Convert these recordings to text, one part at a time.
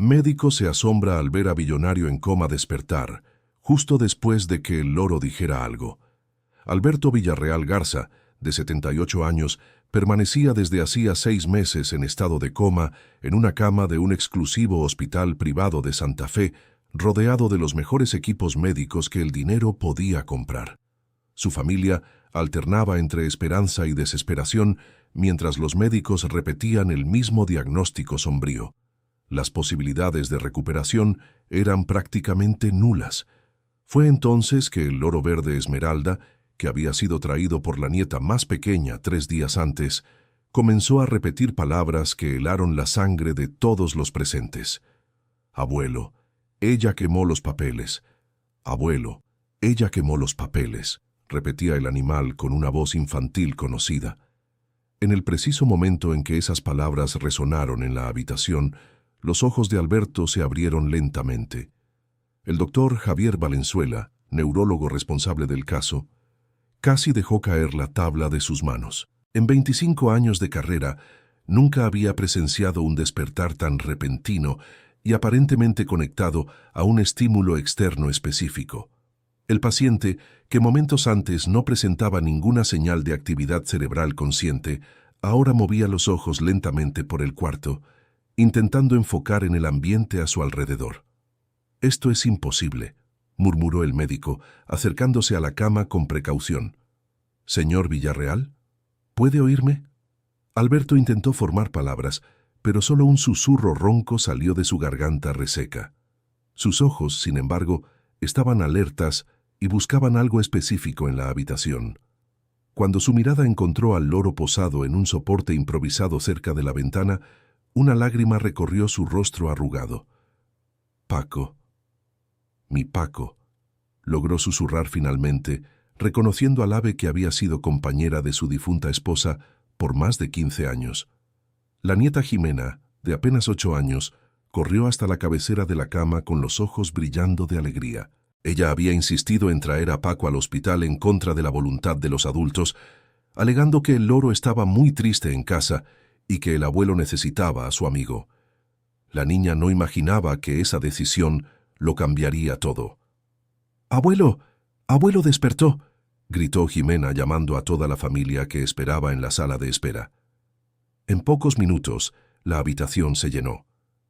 Médico se asombra al ver a billonario en coma despertar, justo después de que el loro dijera algo. Alberto Villarreal Garza, de 78 años, permanecía desde hacía 6 meses en estado de coma en una cama de un exclusivo hospital privado de Santa Fe, rodeado de los mejores equipos médicos que el dinero podía comprar. Su familia alternaba entre esperanza y desesperación mientras los médicos repetían el mismo diagnóstico sombrío. Las posibilidades de recuperación eran prácticamente nulas. Fue entonces que el loro verde Esmeralda, que había sido traído por la nieta más pequeña 3 días antes, comenzó a repetir palabras que helaron la sangre de todos los presentes. «Abuelo, ella quemó los papeles. Abuelo, ella quemó los papeles», repetía el animal con una voz infantil conocida. En el preciso momento en que esas palabras resonaron en la habitación, los ojos de Alberto se abrieron lentamente. El doctor Javier Valenzuela, neurólogo responsable del caso, casi dejó caer la tabla de sus manos. En 25 años de carrera, nunca había presenciado un despertar tan repentino y aparentemente conectado a un estímulo externo específico. El paciente, que momentos antes no presentaba ninguna señal de actividad cerebral consciente, ahora movía los ojos lentamente por el cuarto, intentando enfocar en el ambiente a su alrededor. «Esto es imposible», murmuró el médico, acercándose a la cama con precaución. «Señor Villarreal, ¿puede oírme?» Alberto intentó formar palabras, pero solo un susurro ronco salió de su garganta reseca. Sus ojos, sin embargo, estaban alertas y buscaban algo específico en la habitación. Cuando su mirada encontró al loro posado en un soporte improvisado cerca de la ventana, una lágrima recorrió su rostro arrugado. «Paco, mi Paco», logró susurrar finalmente, reconociendo al ave que había sido compañera de su difunta esposa por más de 15 años. La nieta Jimena, de apenas 8 años, corrió hasta la cabecera de la cama con los ojos brillando de alegría. Ella había insistido en traer a Paco al hospital en contra de la voluntad de los adultos, alegando que el loro estaba muy triste en casa y que el abuelo necesitaba a su amigo. La niña no imaginaba que esa decisión lo cambiaría todo. «¡Abuelo! ¡Abuelo despertó!», gritó Jimena llamando a toda la familia que esperaba en la sala de espera. En pocos minutos, la habitación se llenó.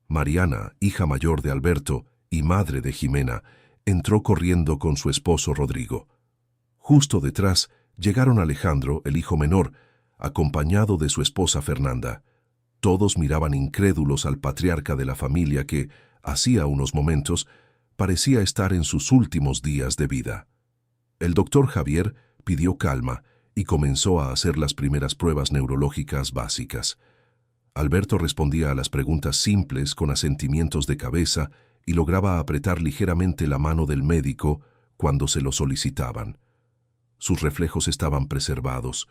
Mariana, hija mayor de Alberto y madre de Jimena, entró corriendo con su esposo Rodrigo. Justo detrás llegaron Alejandro, el hijo menor, acompañado de su esposa Fernanda. Todos miraban incrédulos al patriarca de la familia que, hacía unos momentos, parecía estar en sus últimos días de vida. El doctor Javier pidió calma y comenzó a hacer las primeras pruebas neurológicas básicas. Alberto respondía a las preguntas simples con asentimientos de cabeza y lograba apretar ligeramente la mano del médico cuando se lo solicitaban. Sus reflejos estaban preservados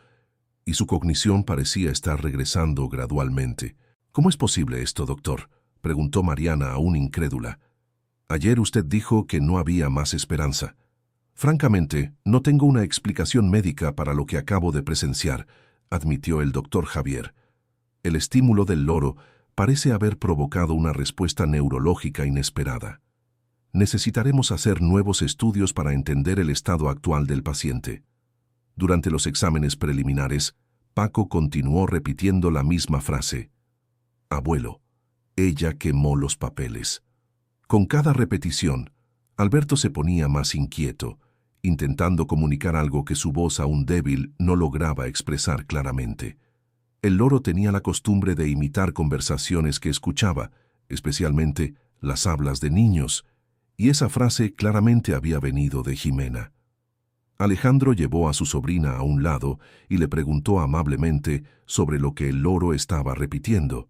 y su cognición parecía estar regresando gradualmente. «¿Cómo es posible esto, doctor?», preguntó Mariana, aún incrédula. «Ayer usted dijo que no había más esperanza». «Francamente, no tengo una explicación médica para lo que acabo de presenciar», admitió el doctor Javier. «El estímulo del loro parece haber provocado una respuesta neurológica inesperada. Necesitaremos hacer nuevos estudios para entender el estado actual del paciente». Durante los exámenes preliminares, Paco continuó repitiendo la misma frase. «Abuelo, ella quemó los papeles». Con cada repetición, Alberto se ponía más inquieto, intentando comunicar algo que su voz aún débil no lograba expresar claramente. El loro tenía la costumbre de imitar conversaciones que escuchaba, especialmente las hablas de niños, y esa frase claramente había venido de Jimena. Alejandro llevó a su sobrina a un lado y le preguntó amablemente sobre lo que el loro estaba repitiendo.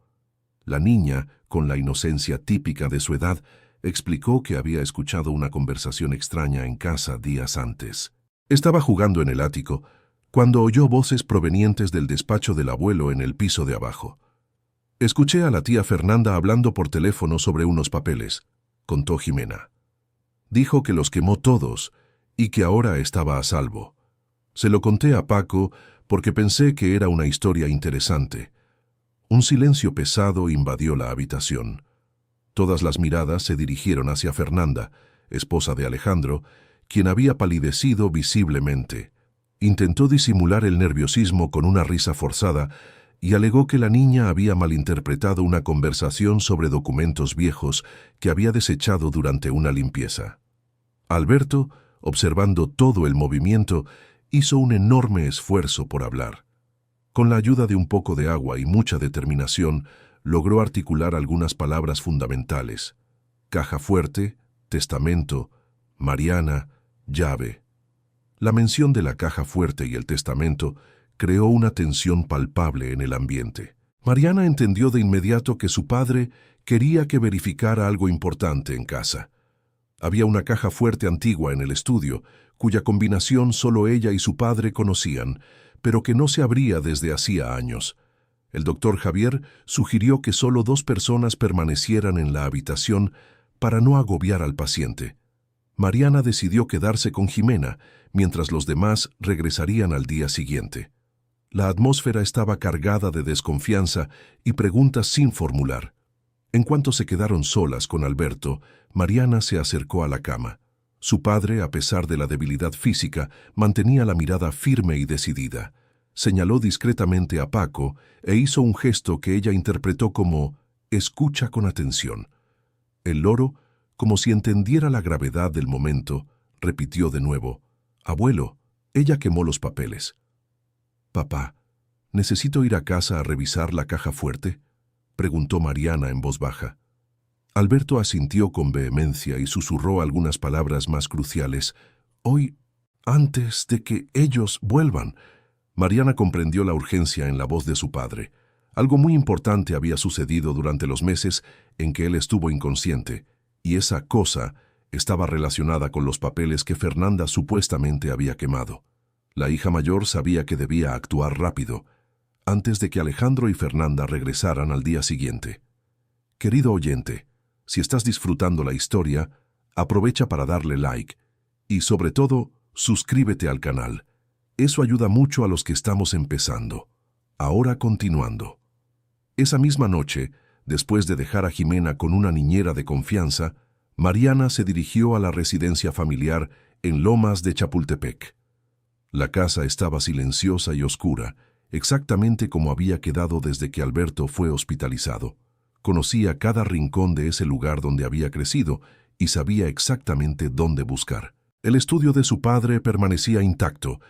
La niña, con la inocencia típica de su edad, explicó que había escuchado una conversación extraña en casa días antes. Estaba jugando en el ático cuando oyó voces provenientes del despacho del abuelo en el piso de abajo. «Escuché a la tía Fernanda hablando por teléfono sobre unos papeles», contó Jimena. «Dijo que los quemó todos y que ahora estaba a salvo. Se lo conté a Paco porque pensé que era una historia interesante». Un silencio pesado invadió la habitación. Todas las miradas se dirigieron hacia Fernanda, esposa de Alejandro, quien había palidecido visiblemente. Intentó disimular el nerviosismo con una risa forzada y alegó que la niña había malinterpretado una conversación sobre documentos viejos que había desechado durante una limpieza. Alberto, observando todo el movimiento, hizo un enorme esfuerzo por hablar. Con la ayuda de un poco de agua y mucha determinación, logró articular algunas palabras fundamentales: caja fuerte, testamento, Mariana, llave. La mención de la caja fuerte y el testamento creó una tensión palpable en el ambiente. Mariana entendió de inmediato que su padre quería que verificara algo importante en casa. Había una caja fuerte antigua en el estudio, cuya combinación solo ella y su padre conocían, pero que no se abría desde hacía años. El doctor Javier sugirió que solo 2 personas permanecieran en la habitación para no agobiar al paciente. Mariana decidió quedarse con Jimena, mientras los demás regresarían al día siguiente. La atmósfera estaba cargada de desconfianza y preguntas sin formular. En cuanto se quedaron solas con Alberto, Mariana se acercó a la cama. Su padre, a pesar de la debilidad física, mantenía la mirada firme y decidida. Señaló discretamente a Paco e hizo un gesto que ella interpretó como «escucha con atención». El loro, como si entendiera la gravedad del momento, repitió de nuevo: «Abuelo». Ella quemó los papeles. «Papá, ¿necesito ir a casa a revisar la caja fuerte?», preguntó Mariana en voz baja. Alberto asintió con vehemencia y susurró algunas palabras más cruciales. «Hoy, antes de que ellos vuelvan». Mariana comprendió la urgencia en la voz de su padre. Algo muy importante había sucedido durante los meses en que él estuvo inconsciente, y esa cosa estaba relacionada con los papeles que Fernanda supuestamente había quemado. La hija mayor sabía que debía actuar rápido, antes de que Alejandro y Fernanda regresaran al día siguiente. Querido oyente, si estás disfrutando la historia, aprovecha para darle like y, sobre todo, suscríbete al canal. Eso ayuda mucho a los que estamos empezando. Ahora continuando. Esa misma noche, después de dejar a Jimena con una niñera de confianza, Mariana se dirigió a la residencia familiar en Lomas de Chapultepec. La casa estaba silenciosa y oscura, exactamente como había quedado desde que Alberto fue hospitalizado. Conocía cada rincón de ese lugar donde había crecido y sabía exactamente dónde buscar. El estudio de su padre permanecía intacto,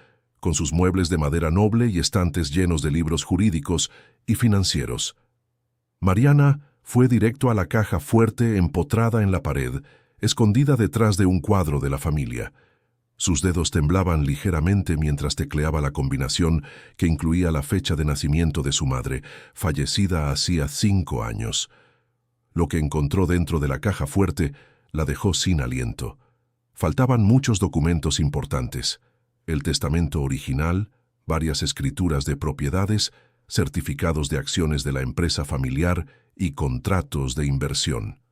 con sus muebles de madera noble y estantes llenos de libros jurídicos y financieros. Mariana fue directo a la caja fuerte empotrada en la pared, escondida detrás de un cuadro de la familia. Sus dedos temblaban ligeramente mientras tecleaba la combinación que incluía la fecha de nacimiento de su madre, fallecida hacía 5 años. Lo que encontró dentro de la caja fuerte la dejó sin aliento. Faltaban muchos documentos importantes: el testamento original, varias escrituras de propiedades, certificados de acciones de la empresa familiar y contratos de inversión.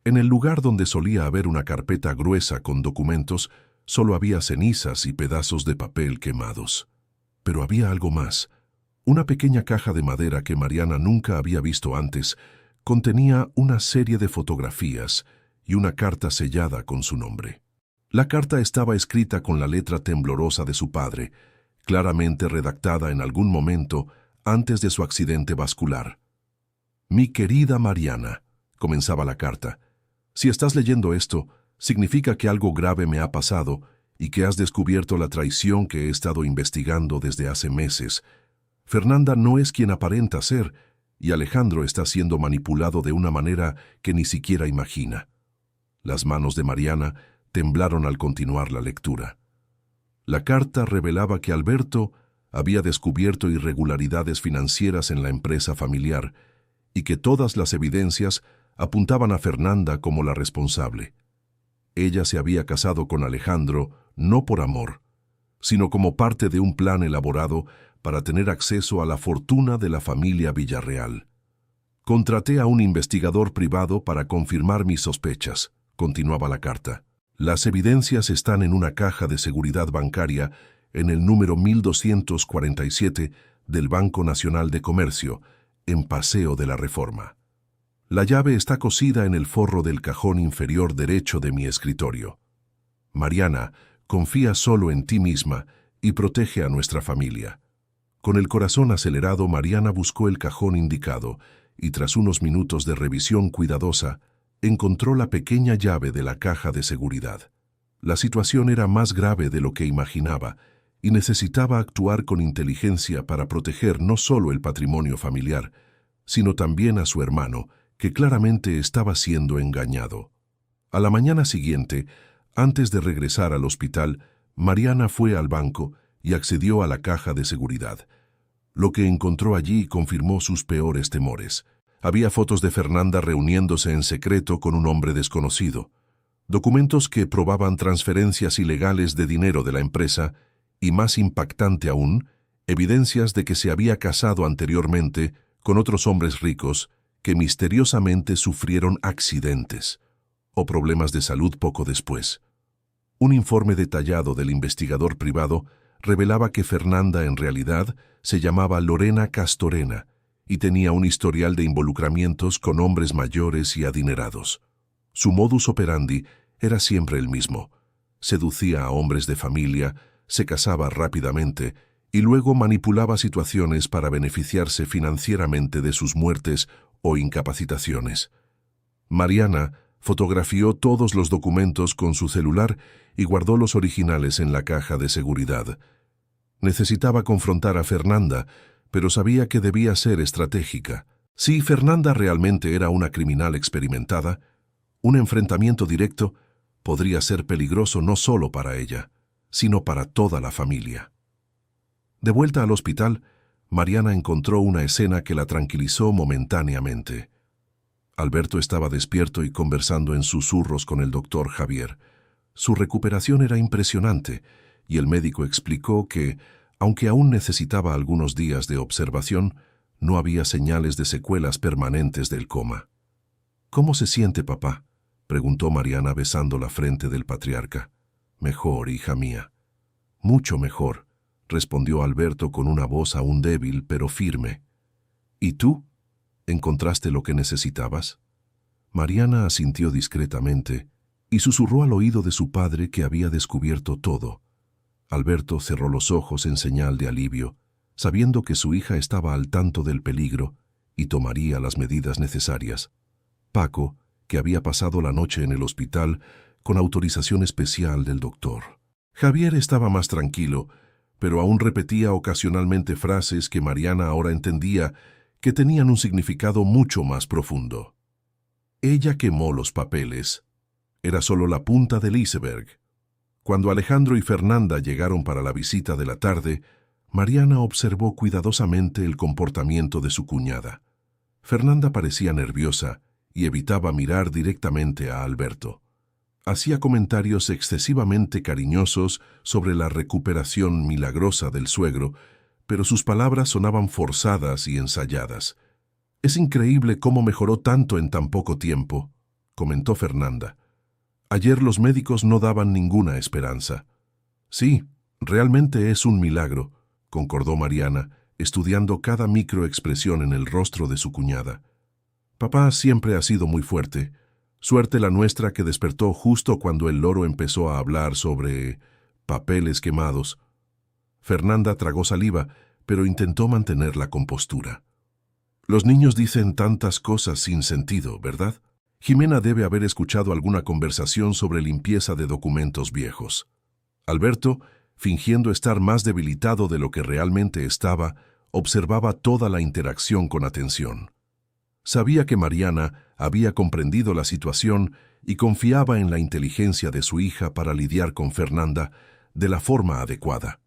En el lugar donde solía haber una carpeta gruesa con documentos, solo había cenizas y pedazos de papel quemados. Pero había algo más. Una pequeña caja de madera que Mariana nunca había visto antes contenía una serie de fotografías y una carta sellada con su nombre. La carta estaba escrita con la letra temblorosa de su padre, claramente redactada en algún momento antes de su accidente vascular. «Mi querida Mariana», comenzaba la carta, «si estás leyendo esto, significa que algo grave me ha pasado y que has descubierto la traición que he estado investigando desde hace meses. Fernanda no es quien aparenta ser, y Alejandro está siendo manipulado de una manera que ni siquiera imagina». Las manos de Mariana temblaron al continuar la lectura. La carta revelaba que Alberto había descubierto irregularidades financieras en la empresa familiar y que todas las evidencias apuntaban a Fernanda como la responsable. Ella se había casado con Alejandro no por amor, sino como parte de un plan elaborado para tener acceso a la fortuna de la familia Villarreal. «Contraté a un investigador privado para confirmar mis sospechas», continuaba la carta. «Las evidencias están en una caja de seguridad bancaria en el número 1247 del Banco Nacional de Comercio, en Paseo de la Reforma». La llave está cosida en el forro del cajón inferior derecho de mi escritorio. Mariana, confía solo en ti misma y protege a nuestra familia. Con el corazón acelerado, Mariana buscó el cajón indicado y tras unos minutos de revisión cuidadosa, encontró la pequeña llave de la caja de seguridad. La situación era más grave de lo que imaginaba y necesitaba actuar con inteligencia para proteger no solo el patrimonio familiar, sino también a su hermano, que claramente estaba siendo engañado. A la mañana siguiente, antes de regresar al hospital, Mariana fue al banco y accedió a la caja de seguridad. Lo que encontró allí confirmó sus peores temores. Había fotos de Fernanda reuniéndose en secreto con un hombre desconocido, documentos que probaban transferencias ilegales de dinero de la empresa y, más impactante aún, evidencias de que se había casado anteriormente con otros hombres ricos que misteriosamente sufrieron accidentes o problemas de salud poco después. Un informe detallado del investigador privado revelaba que Fernanda en realidad se llamaba Lorena Castorena y tenía un historial de involucramientos con hombres mayores y adinerados. Su modus operandi era siempre el mismo. Seducía a hombres de familia, se casaba rápidamente y luego manipulaba situaciones para beneficiarse financieramente de sus muertes o incapacitaciones. Mariana fotografió todos los documentos con su celular y guardó los originales en la caja de seguridad. Necesitaba confrontar a Fernanda, pero sabía que debía ser estratégica. Si Fernanda realmente era una criminal experimentada, un enfrentamiento directo podría ser peligroso no solo para ella, sino para toda la familia. De vuelta al hospital, Mariana encontró una escena que la tranquilizó momentáneamente. Alberto estaba despierto y conversando en susurros con el doctor Javier. Su recuperación era impresionante y el médico explicó que, aunque aún necesitaba algunos días de observación, no había señales de secuelas permanentes del coma. «¿Cómo se siente, papá?», preguntó Mariana besando la frente del patriarca. «Mejor, hija mía». «Mucho mejor», respondió Alberto con una voz aún débil pero firme. «¿Y tú? ¿Encontraste lo que necesitabas?». Mariana asintió discretamente y susurró al oído de su padre que había descubierto todo. Alberto cerró los ojos en señal de alivio, sabiendo que su hija estaba al tanto del peligro y tomaría las medidas necesarias. Paco, que había pasado la noche en el hospital con autorización especial del doctor. Javier estaba más tranquilo, pero aún repetía ocasionalmente frases que Mariana ahora entendía que tenían un significado mucho más profundo. Ella quemó los papeles. Era solo la punta del iceberg. Cuando Alejandro y Fernanda llegaron para la visita de la tarde, Mariana observó cuidadosamente el comportamiento de su cuñada. Fernanda parecía nerviosa y evitaba mirar directamente a Alberto. Hacía comentarios excesivamente cariñosos sobre la recuperación milagrosa del suegro, pero sus palabras sonaban forzadas y ensayadas. «Es increíble cómo mejoró tanto en tan poco tiempo», comentó Fernanda. «Ayer los médicos no daban ninguna esperanza». «Sí, realmente es un milagro», concordó Mariana, estudiando cada microexpresión en el rostro de su cuñada. «Papá siempre ha sido muy fuerte. Suerte la nuestra que despertó justo cuando el loro empezó a hablar sobre papeles quemados». Fernanda tragó saliva, pero intentó mantener la compostura. «Los niños dicen tantas cosas sin sentido, ¿verdad? Jimena debe haber escuchado alguna conversación sobre limpieza de documentos viejos». Alberto, fingiendo estar más debilitado de lo que realmente estaba, observaba toda la interacción con atención. Sabía que Mariana había comprendido la situación y confiaba en la inteligencia de su hija para lidiar con Fernanda de la forma adecuada.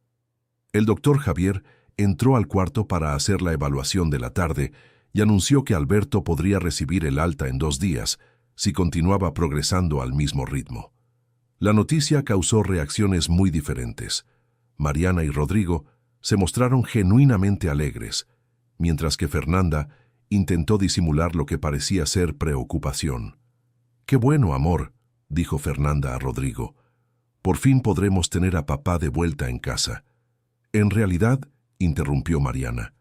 El doctor Javier entró al cuarto para hacer la evaluación de la tarde y anunció que Alberto podría recibir el alta en 2 días si continuaba progresando al mismo ritmo. La noticia causó reacciones muy diferentes. Mariana y Rodrigo se mostraron genuinamente alegres, mientras que Fernanda intentó disimular lo que parecía ser preocupación. «Qué bueno, amor», dijo Fernanda a Rodrigo. «Por fin podremos tener a papá de vuelta en casa». «En realidad», interrumpió Mariana,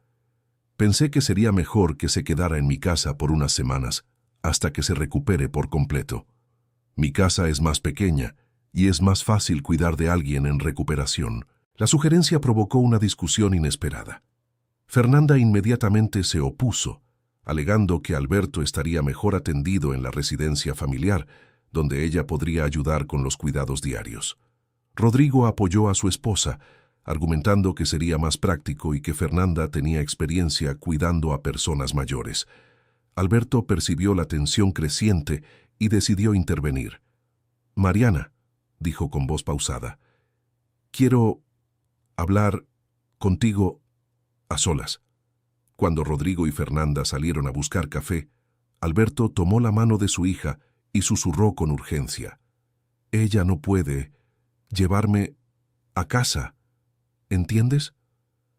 «pensé que sería mejor que se quedara en mi casa por unas semanas, hasta que se recupere por completo. Mi casa es más pequeña y es más fácil cuidar de alguien en recuperación. La sugerencia provocó una discusión inesperada. Fernanda inmediatamente se opuso, alegando que Alberto estaría mejor atendido en la residencia familiar, donde ella podría ayudar con los cuidados diarios. Rodrigo apoyó a su esposa, argumentando que sería más práctico y que Fernanda tenía experiencia cuidando a personas mayores. Alberto percibió la tensión creciente y decidió intervenir. «Mariana», dijo con voz pausada, «quiero hablar contigo a solas». Cuando Rodrigo y Fernanda salieron a buscar café, Alberto tomó la mano de su hija y susurró con urgencia. «Ella no puede llevarme a casa, ¿entiendes?»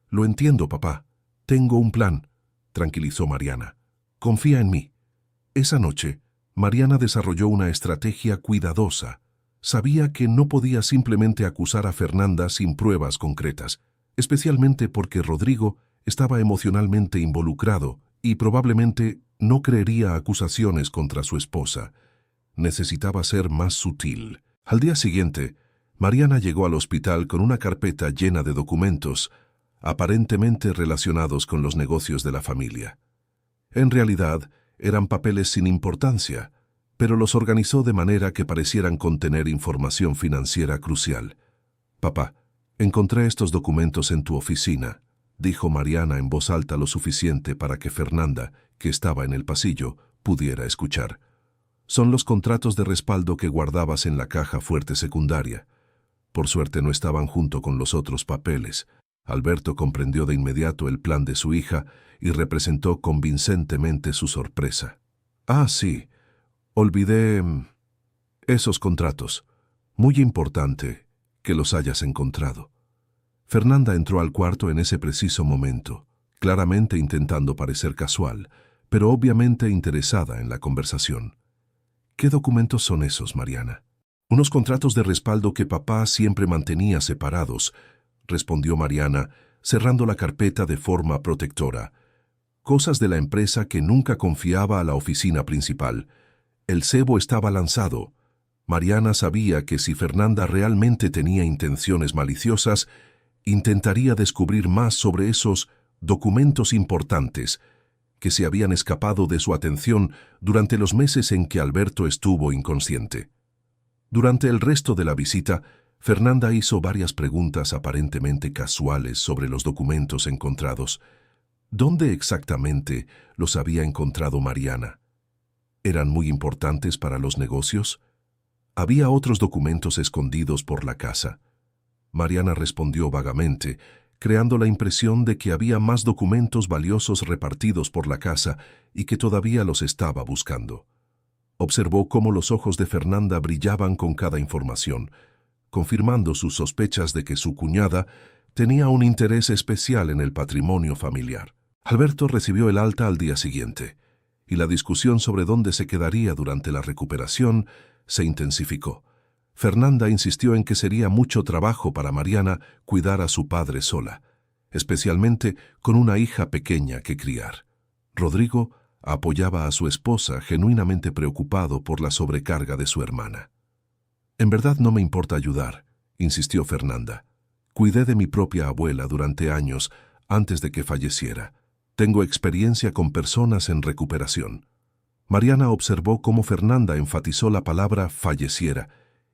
«Lo entiendo, papá. Tengo un plan», tranquilizó Mariana. «Confía en mí». Esa noche, Mariana desarrolló una estrategia cuidadosa. Sabía que no podía simplemente acusar a Fernanda sin pruebas concretas, especialmente porque Rodrigo estaba emocionalmente involucrado y probablemente no creería acusaciones contra su esposa. Necesitaba ser más sutil. Al día siguiente, Mariana llegó al hospital con una carpeta llena de documentos, aparentemente relacionados con los negocios de la familia. En realidad, eran papeles sin importancia, pero los organizó de manera que parecieran contener información financiera crucial. «Papá, encontré estos documentos en tu oficina», dijo Mariana en voz alta lo suficiente para que Fernanda, que estaba en el pasillo, pudiera escuchar. «Son los contratos de respaldo que guardabas en la caja fuerte secundaria. Por suerte no estaban junto con los otros papeles». Alberto comprendió de inmediato el plan de su hija y representó convincentemente su sorpresa. «Ah, sí, olvidé esos contratos. Muy importante que los hayas encontrado». Fernanda entró al cuarto en ese preciso momento, claramente intentando parecer casual, pero obviamente interesada en la conversación. «¿Qué documentos son esos, Mariana?» «Unos contratos de respaldo que papá siempre mantenía separados», respondió Mariana, cerrando la carpeta de forma protectora. «Cosas de la empresa que nunca confiaba a la oficina principal. El cebo estaba lanzado». Mariana sabía que si Fernanda realmente tenía intenciones maliciosas, intentaría descubrir más sobre esos documentos importantes que se habían escapado de su atención durante los meses en que Alberto estuvo inconsciente. Durante el resto de la visita, Fernanda hizo varias preguntas aparentemente casuales sobre los documentos encontrados. ¿Dónde exactamente los había encontrado Mariana? ¿Eran muy importantes para los negocios? ¿Había otros documentos escondidos por la casa? Mariana respondió vagamente, creando la impresión de que había más documentos valiosos repartidos por la casa y que todavía los estaba buscando. Observó cómo los ojos de Fernanda brillaban con cada información, confirmando sus sospechas de que su cuñada tenía un interés especial en el patrimonio familiar. Alberto recibió el alta al día siguiente, y la discusión sobre dónde se quedaría durante la recuperación se intensificó. Fernanda insistió en que sería mucho trabajo para Mariana cuidar a su padre sola, especialmente con una hija pequeña que criar. Rodrigo apoyaba a su esposa, genuinamente preocupado por la sobrecarga de su hermana. «En verdad no me importa ayudar», insistió Fernanda. «Cuidé de mi propia abuela durante años antes de que falleciera. Tengo experiencia con personas en recuperación». Mariana observó cómo Fernanda enfatizó la palabra «falleciera»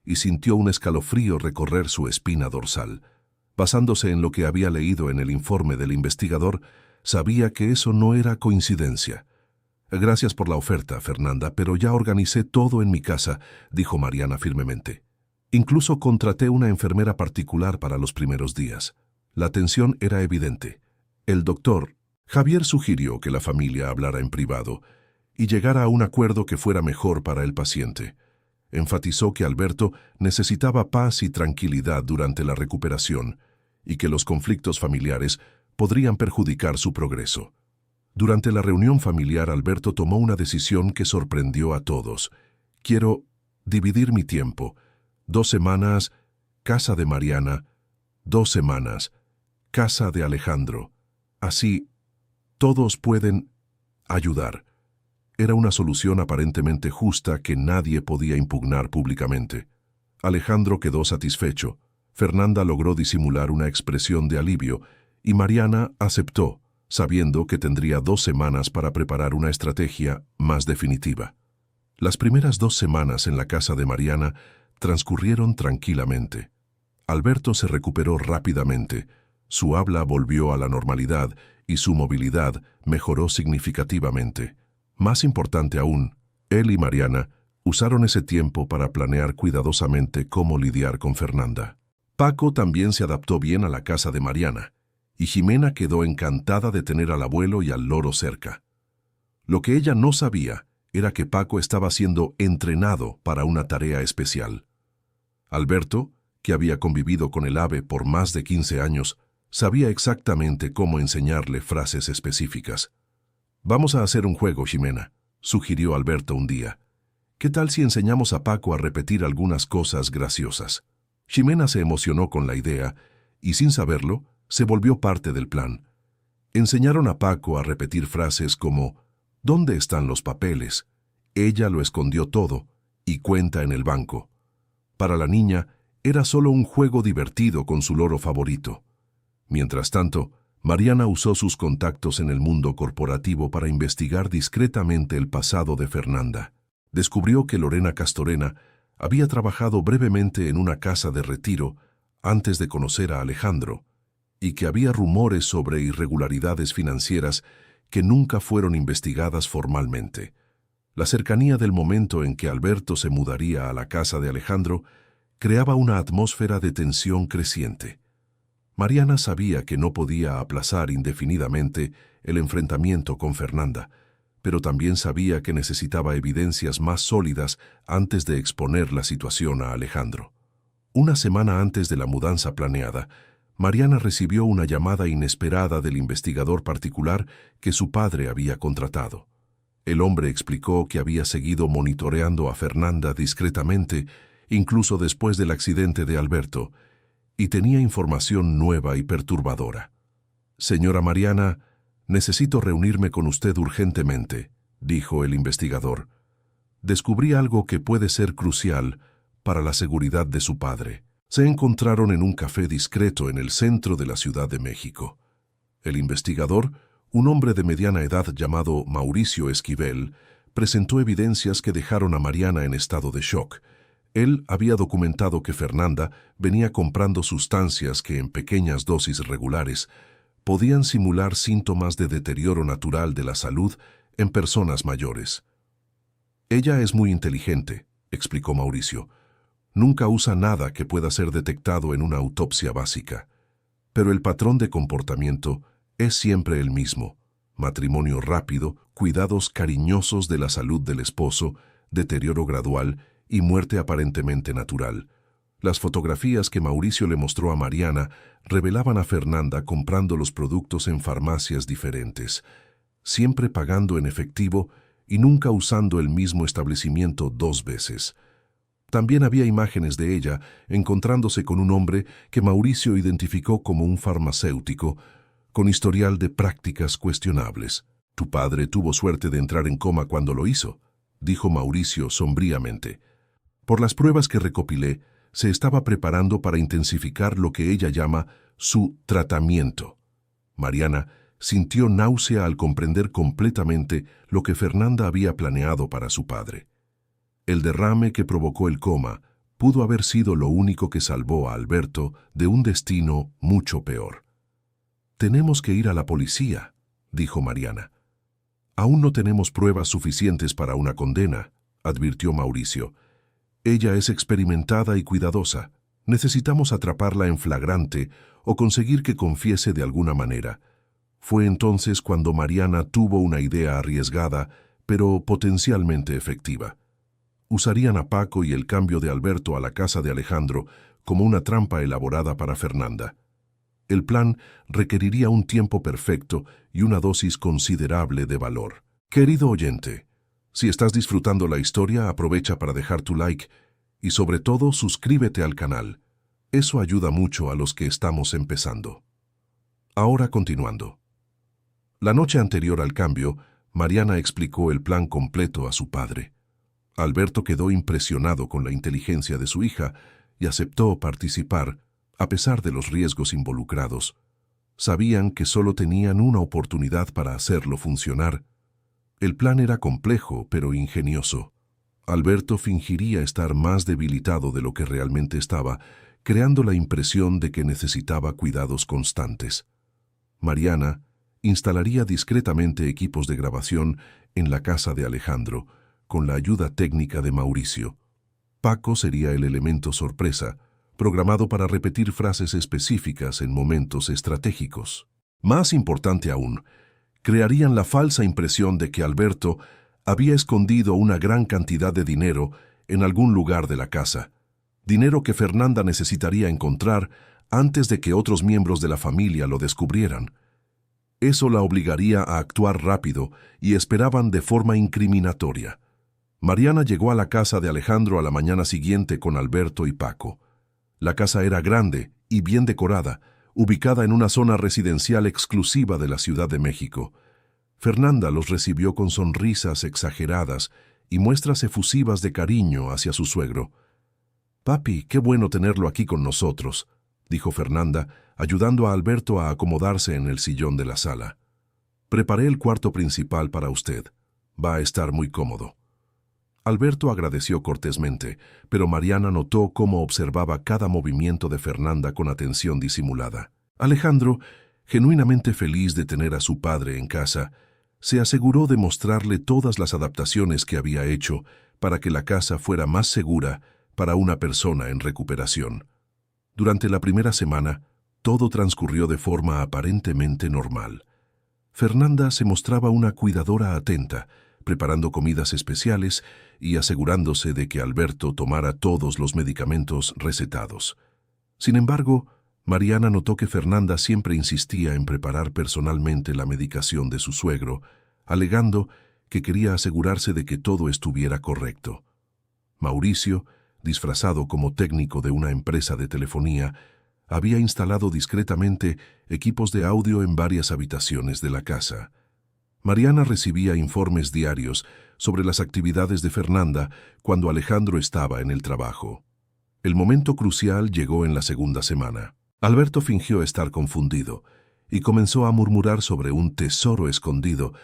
y sintió un escalofrío recorrer su espina dorsal. Basándose en lo que había leído en el informe del investigador, sabía que eso no era coincidencia. «Gracias por la oferta, Fernanda, pero ya organicé todo en mi casa», dijo Mariana firmemente. «Incluso contraté una enfermera particular para los primeros días. La tensión era evidente. El doctor Javier sugirió que la familia hablara en privado y llegara a un acuerdo que fuera mejor para el paciente. Enfatizó que Alberto necesitaba paz y tranquilidad durante la recuperación y que los conflictos familiares podrían perjudicar su progreso. Durante la reunión familiar, Alberto tomó una decisión que sorprendió a todos. «Quiero dividir mi tiempo. 2 semanas, casa de Mariana. 2 semanas, casa de Alejandro. Así, todos pueden ayudar». Era una solución aparentemente justa que nadie podía impugnar públicamente. Alejandro quedó satisfecho, Fernanda logró disimular una expresión de alivio y Mariana aceptó, sabiendo que tendría 2 semanas para preparar una estrategia más definitiva. Las primeras 2 semanas en la casa de Mariana transcurrieron tranquilamente. Alberto se recuperó rápidamente, su habla volvió a la normalidad y su movilidad mejoró significativamente. Más importante aún, él y Mariana usaron ese tiempo para planear cuidadosamente cómo lidiar con Fernanda. Paco también se adaptó bien a la casa de Mariana, y Ximena quedó encantada de tener al abuelo y al loro cerca. Lo que ella no sabía era que Paco estaba siendo entrenado para una tarea especial. Alberto, que había convivido con el ave por más de 15 años, sabía exactamente cómo enseñarle frases específicas. «Vamos a hacer un juego, Ximena», sugirió Alberto un día. «¿Qué tal si enseñamos a Paco a repetir algunas cosas graciosas?» Ximena se emocionó con la idea y, sin saberlo, se volvió parte del plan. Enseñaron a Paco a repetir frases como «¿Dónde están los papeles?», «Ella lo escondió todo» y «Cuenta en el banco». Para la niña, era solo un juego divertido con su loro favorito. Mientras tanto, Mariana usó sus contactos en el mundo corporativo para investigar discretamente el pasado de Fernanda. Descubrió que Lorena Castorena había trabajado brevemente en una casa de retiro antes de conocer a Alejandro y que había rumores sobre irregularidades financieras que nunca fueron investigadas formalmente. La cercanía del momento en que Alberto se mudaría a la casa de Alejandro creaba una atmósfera de tensión creciente. Mariana sabía que no podía aplazar indefinidamente el enfrentamiento con Fernanda, pero también sabía que necesitaba evidencias más sólidas antes de exponer la situación a Alejandro. Una semana antes de la mudanza planeada, Mariana recibió una llamada inesperada del investigador particular que su padre había contratado. El hombre explicó que había seguido monitoreando a Fernanda discretamente, incluso después del accidente de Alberto, y tenía información nueva y perturbadora. «Señora Mariana, necesito reunirme con usted urgentemente», dijo el investigador. «Descubrí algo que puede ser crucial para la seguridad de su padre». Se encontraron en un café discreto en el centro de la Ciudad de México. El investigador, un hombre de mediana edad llamado Mauricio Esquivel, presentó evidencias que dejaron a Mariana en estado de shock. Él había documentado que Fernanda venía comprando sustancias que en pequeñas dosis regulares podían simular síntomas de deterioro natural de la salud en personas mayores. «Ella es muy inteligente», explicó Mauricio. «Nunca usa nada que pueda ser detectado en una autopsia básica. Pero el patrón de comportamiento es siempre el mismo: matrimonio rápido, cuidados cariñosos de la salud del esposo, deterioro gradual y muerte aparentemente natural». Las fotografías que Mauricio le mostró a Mariana revelaban a Fernanda comprando los productos en farmacias diferentes, siempre pagando en efectivo y nunca usando el mismo establecimiento 2 veces. También había imágenes de ella encontrándose con un hombre que Mauricio identificó como un farmacéutico, con historial de prácticas cuestionables. «Tu padre tuvo suerte de entrar en coma cuando lo hizo», dijo Mauricio sombríamente. «Por las pruebas que recopilé, se estaba preparando para intensificar lo que ella llama su tratamiento». Mariana sintió náusea al comprender completamente lo que Fernanda había planeado para su padre. El derrame que provocó el coma pudo haber sido lo único que salvó a Alberto de un destino mucho peor. «Tenemos que ir a la policía», dijo Mariana. «Aún no tenemos pruebas suficientes para una condena», advirtió Mauricio. «Ella es experimentada y cuidadosa. Necesitamos atraparla en flagrante o conseguir que confiese de alguna manera». Fue entonces cuando Mariana tuvo una idea arriesgada, pero potencialmente efectiva. Usarían a Paco y el cambio de Alberto a la casa de Alejandro como una trampa elaborada para Fernanda. El plan requeriría un tiempo perfecto y una dosis considerable de valor. Querido oyente, si estás disfrutando la historia, aprovecha para dejar tu like y sobre todo suscríbete al canal. Eso ayuda mucho a los que estamos empezando. Ahora continuando. La noche anterior al cambio, Mariana explicó el plan completo a su padre. Alberto quedó impresionado con la inteligencia de su hija y aceptó participar, a pesar de los riesgos involucrados. Sabían que solo tenían una oportunidad para hacerlo funcionar. El plan era complejo, pero ingenioso. Alberto fingiría estar más debilitado de lo que realmente estaba, creando la impresión de que necesitaba cuidados constantes. Mariana instalaría discretamente equipos de grabación en la casa de Alejandro, con la ayuda técnica de Mauricio. Paco sería el elemento sorpresa, programado para repetir frases específicas en momentos estratégicos. Más importante aún, crearían la falsa impresión de que Alberto había escondido una gran cantidad de dinero en algún lugar de la casa, dinero que Fernanda necesitaría encontrar antes de que otros miembros de la familia lo descubrieran. Eso la obligaría a actuar rápido y esperaban de forma incriminatoria. Mariana llegó a la casa de Alejandro a la mañana siguiente con Alberto y Paco. La casa era grande y bien decorada, ubicada en una zona residencial exclusiva de la Ciudad de México. Fernanda los recibió con sonrisas exageradas y muestras efusivas de cariño hacia su suegro. «Papi, qué bueno tenerlo aquí con nosotros», dijo Fernanda, ayudando a Alberto a acomodarse en el sillón de la sala. «Preparé el cuarto principal para usted. Va a estar muy cómodo». Alberto agradeció cortésmente, pero Mariana notó cómo observaba cada movimiento de Fernanda con atención disimulada. Alejandro, genuinamente feliz de tener a su padre en casa, se aseguró de mostrarle todas las adaptaciones que había hecho para que la casa fuera más segura para una persona en recuperación. Durante la primera semana, todo transcurrió de forma aparentemente normal. Fernanda se mostraba una cuidadora atenta, preparando comidas especiales y asegurándose de que Alberto tomara todos los medicamentos recetados. Sin embargo, Mariana notó que Fernanda siempre insistía en preparar personalmente la medicación de su suegro, alegando que quería asegurarse de que todo estuviera correcto. Mauricio, disfrazado como técnico de una empresa de telefonía, había instalado discretamente equipos de audio en varias habitaciones de la casa. Mariana recibía informes diarios sobre las actividades de Fernanda cuando Alejandro estaba en el trabajo. El momento crucial llegó en la segunda semana. Alberto fingió estar confundido y comenzó a murmurar sobre un tesoro escondido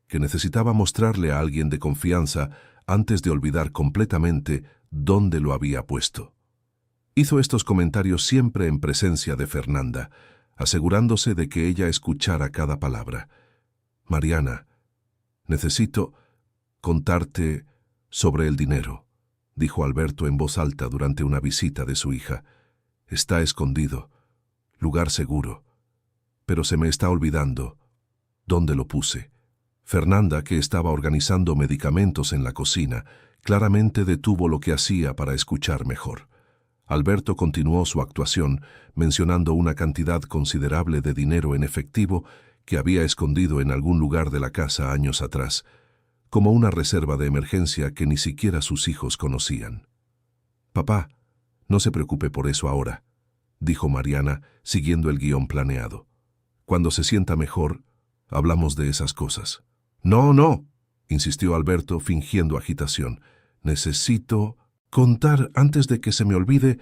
que necesitaba mostrarle a alguien de confianza antes de olvidar completamente dónde lo había puesto. Hizo estos comentarios siempre en presencia de Fernanda, asegurándose de que ella escuchara cada palabra. «Mariana, necesito contarte sobre el dinero», dijo Alberto en voz alta durante una visita de su hija. «Está escondido, lugar seguro, pero se me está olvidando dónde lo puse». Fernanda, que estaba organizando medicamentos en la cocina, claramente detuvo lo que hacía para escuchar mejor. Alberto continuó su actuación, mencionando una cantidad considerable de dinero en efectivo que había escondido en algún lugar de la casa años atrás, como una reserva de emergencia que ni siquiera sus hijos conocían. «Papá, no se preocupe por eso ahora», dijo Mariana, siguiendo el guión planeado. «Cuando se sienta mejor, hablamos de esas cosas». «No, no», insistió Alberto, fingiendo agitación. «Necesito contar antes de que se me olvide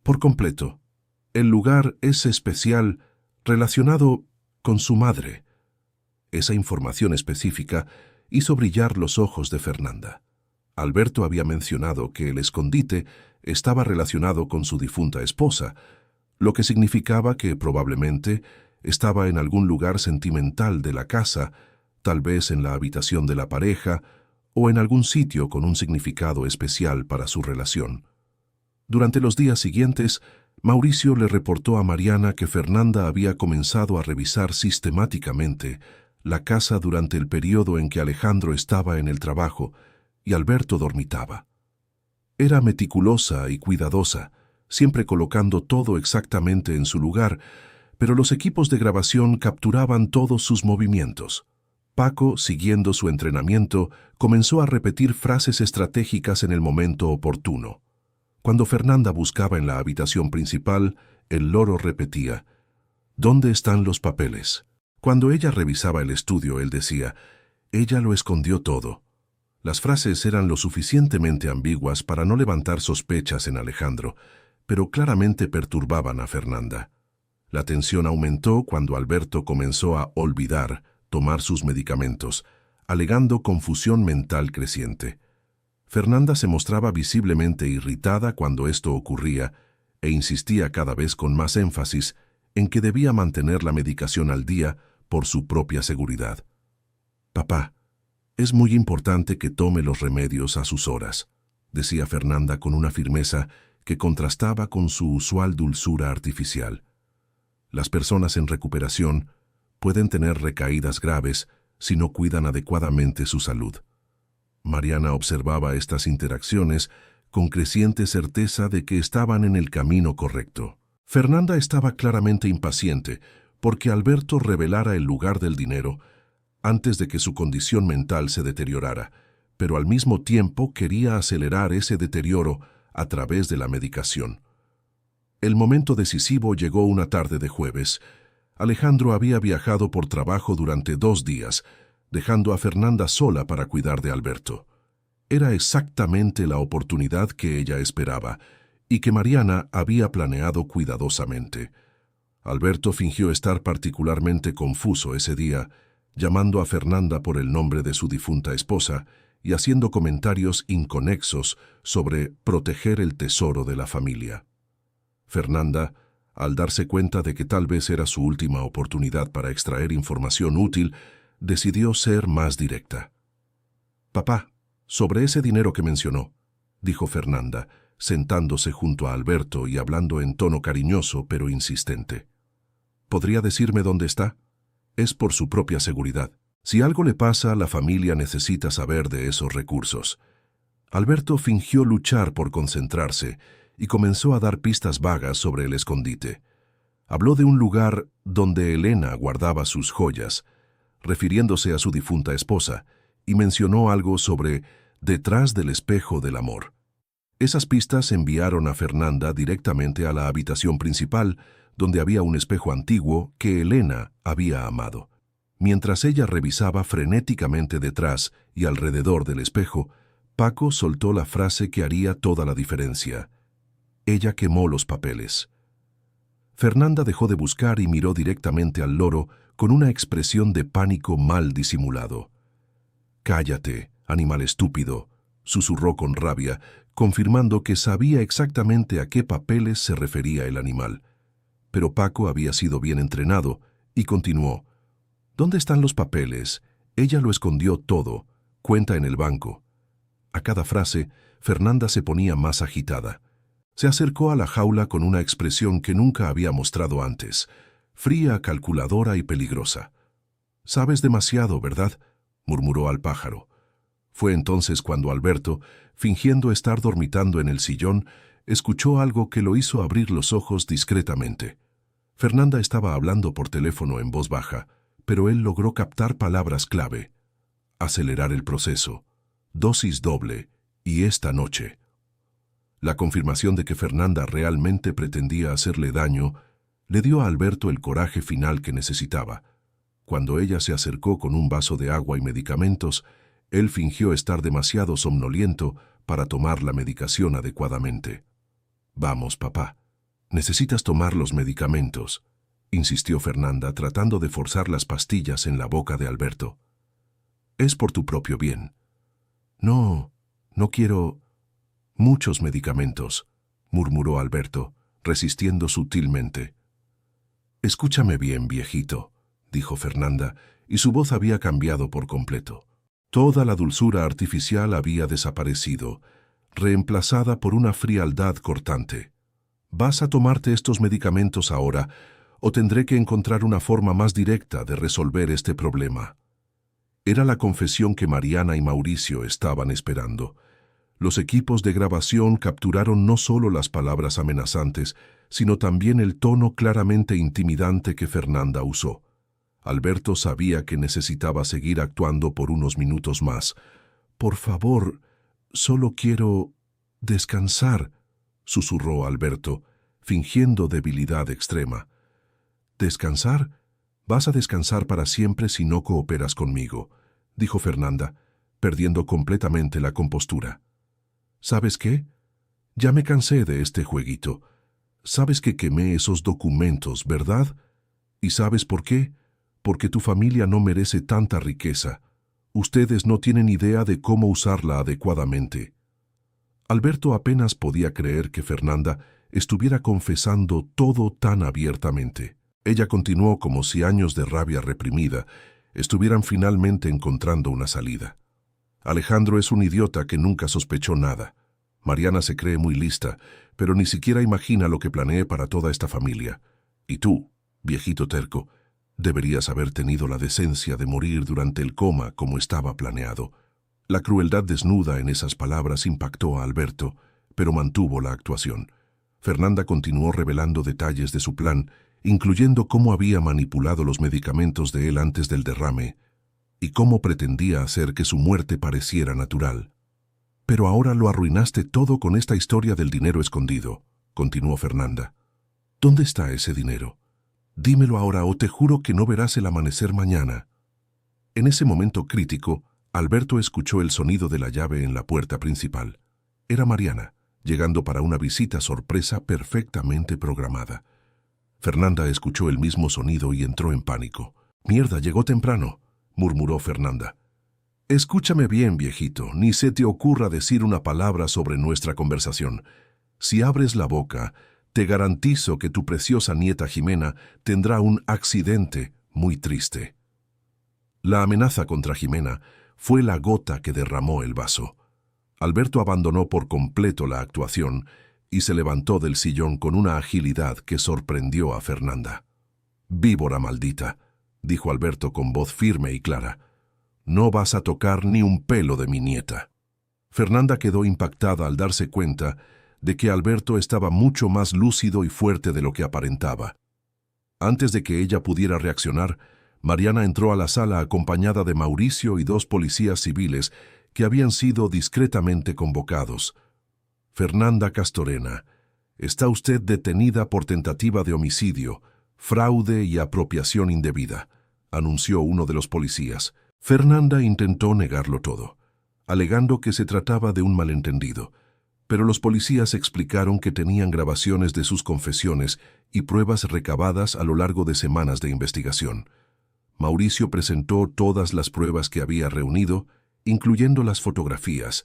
por completo. El lugar es especial, relacionado con su madre». Esa información específica hizo brillar los ojos de Fernanda. Alberto había mencionado que el escondite estaba relacionado con su difunta esposa, lo que significaba que probablemente estaba en algún lugar sentimental de la casa, tal vez en la habitación de la pareja o en algún sitio con un significado especial para su relación. Durante los días siguientes, Mauricio le reportó a Mariana que Fernanda había comenzado a revisar sistemáticamente la casa durante el periodo en que Alejandro estaba en el trabajo y Alberto dormitaba. Era meticulosa y cuidadosa, siempre colocando todo exactamente en su lugar, pero los equipos de grabación capturaban todos sus movimientos. Paco, siguiendo su entrenamiento, comenzó a repetir frases estratégicas en el momento oportuno. Cuando Fernanda buscaba en la habitación principal, el loro repetía: «¿Dónde están los papeles?». Cuando ella revisaba el estudio, él decía: Ella lo escondió todo. Las frases eran lo suficientemente ambiguas para no levantar sospechas en Alejandro, pero claramente perturbaban a Fernanda. La tensión aumentó cuando Alberto comenzó a olvidar tomar sus medicamentos, alegando confusión mental creciente. Fernanda se mostraba visiblemente irritada cuando esto ocurría e insistía cada vez con más énfasis en que debía mantener la medicación al día por su propia seguridad. «Papá, es muy importante que tome los remedios a sus horas», decía Fernanda con una firmeza que contrastaba con su usual dulzura artificial. Las personas en recuperación pueden tener recaídas graves si no cuidan adecuadamente su salud. Mariana observaba estas interacciones con creciente certeza de que estaban en el camino correcto. Fernanda estaba claramente impaciente porque Alberto revelara el lugar del dinero antes de que su condición mental se deteriorara, pero al mismo tiempo quería acelerar ese deterioro a través de la medicación. El momento decisivo llegó una tarde de jueves. Alejandro había viajado por trabajo durante 2 días, dejando a Fernanda sola para cuidar de Alberto. Era exactamente la oportunidad que ella esperaba y que Mariana había planeado cuidadosamente. Alberto fingió estar particularmente confuso ese día, llamando a Fernanda por el nombre de su difunta esposa y haciendo comentarios inconexos sobre proteger el tesoro de la familia. Fernanda, al darse cuenta de que tal vez era su última oportunidad para extraer información útil, decidió ser más directa. «Papá, sobre ese dinero que mencionó», dijo Fernanda, sentándose junto a Alberto y hablando en tono cariñoso pero insistente. «¿Podría decirme dónde está? Es por su propia seguridad. Si algo le pasa, la familia necesita saber de esos recursos». Alberto fingió luchar por concentrarse y comenzó a dar pistas vagas sobre el escondite. Habló de un lugar donde Elena guardaba sus joyas, refiriéndose a su difunta esposa, y mencionó algo sobre detrás del espejo del amor. Esas pistas enviaron a Fernanda directamente a la habitación principal, donde había un espejo antiguo que Elena había amado. Mientras ella revisaba frenéticamente detrás y alrededor del espejo, Paco soltó la frase que haría toda la diferencia. Ella quemó los papeles. Fernanda dejó de buscar y miró directamente al loro con una expresión de pánico mal disimulado. «Cállate, animal estúpido», susurró con rabia, confirmando que sabía exactamente a qué papeles se refería el animal. Pero Paco había sido bien entrenado y continuó. «¿Dónde están los papeles? Ella lo escondió todo. Cuenta en el banco». A cada frase, Fernanda se ponía más agitada. Se acercó a la jaula con una expresión que nunca había mostrado antes, fría, calculadora y peligrosa. «Sabes demasiado, ¿verdad?», murmuró al pájaro. Fue entonces cuando Alberto, fingiendo estar dormitando en el sillón, escuchó algo que lo hizo abrir los ojos discretamente. Fernanda estaba hablando por teléfono en voz baja, pero él logró captar palabras clave. Acelerar el proceso, dosis doble, y esta noche. La confirmación de que Fernanda realmente pretendía hacerle daño le dio a Alberto el coraje final que necesitaba. Cuando ella se acercó con un vaso de agua y medicamentos, él fingió estar demasiado somnoliento para tomar la medicación adecuadamente. «Vamos, papá, necesitas tomar los medicamentos», insistió Fernanda tratando de forzar las pastillas en la boca de Alberto. «Es por tu propio bien». «No, no quiero muchos medicamentos», murmuró Alberto, resistiendo sutilmente. «Escúchame bien, viejito», dijo Fernanda, y su voz había cambiado por completo. Toda la dulzura artificial había desaparecido, reemplazada por una frialdad cortante. «Vas a tomarte estos medicamentos ahora, o tendré que encontrar una forma más directa de resolver este problema». Era la confesión que Mariana y Mauricio estaban esperando. Los equipos de grabación capturaron no solo las palabras amenazantes, sino también el tono claramente intimidante que Fernanda usó. Alberto sabía que necesitaba seguir actuando por unos minutos más. «Por favor, solo quiero descansar», susurró Alberto, fingiendo debilidad extrema. «¿Descansar? Vas a descansar para siempre si no cooperas conmigo», dijo Fernanda, perdiendo completamente la compostura. ¿Sabes qué? Ya me cansé de este jueguito. Sabes que quemé esos documentos, ¿verdad? ¿Y sabes por qué? Porque tu familia no merece tanta riqueza. Ustedes no tienen idea de cómo usarla adecuadamente. Alberto apenas podía creer que Fernanda estuviera confesando todo tan abiertamente. Ella continuó como si años de rabia reprimida estuvieran finalmente encontrando una salida. Alejandro es un idiota que nunca sospechó nada. Mariana se cree muy lista, pero ni siquiera imagina lo que planeé para toda esta familia. Y tú, viejito terco, deberías haber tenido la decencia de morir durante el coma como estaba planeado. La crueldad desnuda en esas palabras impactó a Alberto, pero mantuvo la actuación. Fernanda continuó revelando detalles de su plan, incluyendo cómo había manipulado los medicamentos de él antes del derrame y cómo pretendía hacer que su muerte pareciera natural. Pero ahora lo arruinaste todo con esta historia del dinero escondido, continuó Fernanda. ¿Dónde está ese dinero? Dímelo ahora o te juro que no verás el amanecer mañana. En ese momento crítico, Alberto escuchó el sonido de la llave en la puerta principal. Era Mariana, llegando para una visita sorpresa perfectamente programada. Fernanda escuchó el mismo sonido y entró en pánico. «Mierda, llegó temprano», murmuró Fernanda. «Escúchame bien, viejito, ni se te ocurra decir una palabra sobre nuestra conversación. Si abres la boca, te garantizo que tu preciosa nieta Jimena tendrá un accidente muy triste». La amenaza contra Jimena fue la gota que derramó el vaso. Alberto abandonó por completo la actuación y se levantó del sillón con una agilidad que sorprendió a Fernanda. «Víbora maldita», dijo Alberto con voz firme y clara. «No vas a tocar ni un pelo de mi nieta». Fernanda quedó impactada al darse cuenta de que Alberto estaba mucho más lúcido y fuerte de lo que aparentaba. Antes de que ella pudiera reaccionar, Mariana entró a la sala acompañada de Mauricio y 2 policías civiles que habían sido discretamente convocados. «Fernanda Castorena, está usted detenida por tentativa de homicidio, fraude y apropiación indebida», anunció uno de los policías. Fernanda intentó negarlo todo, alegando que se trataba de un malentendido, pero los policías explicaron que tenían grabaciones de sus confesiones y pruebas recabadas a lo largo de semanas de investigación. Mauricio presentó todas las pruebas que había reunido, incluyendo las fotografías,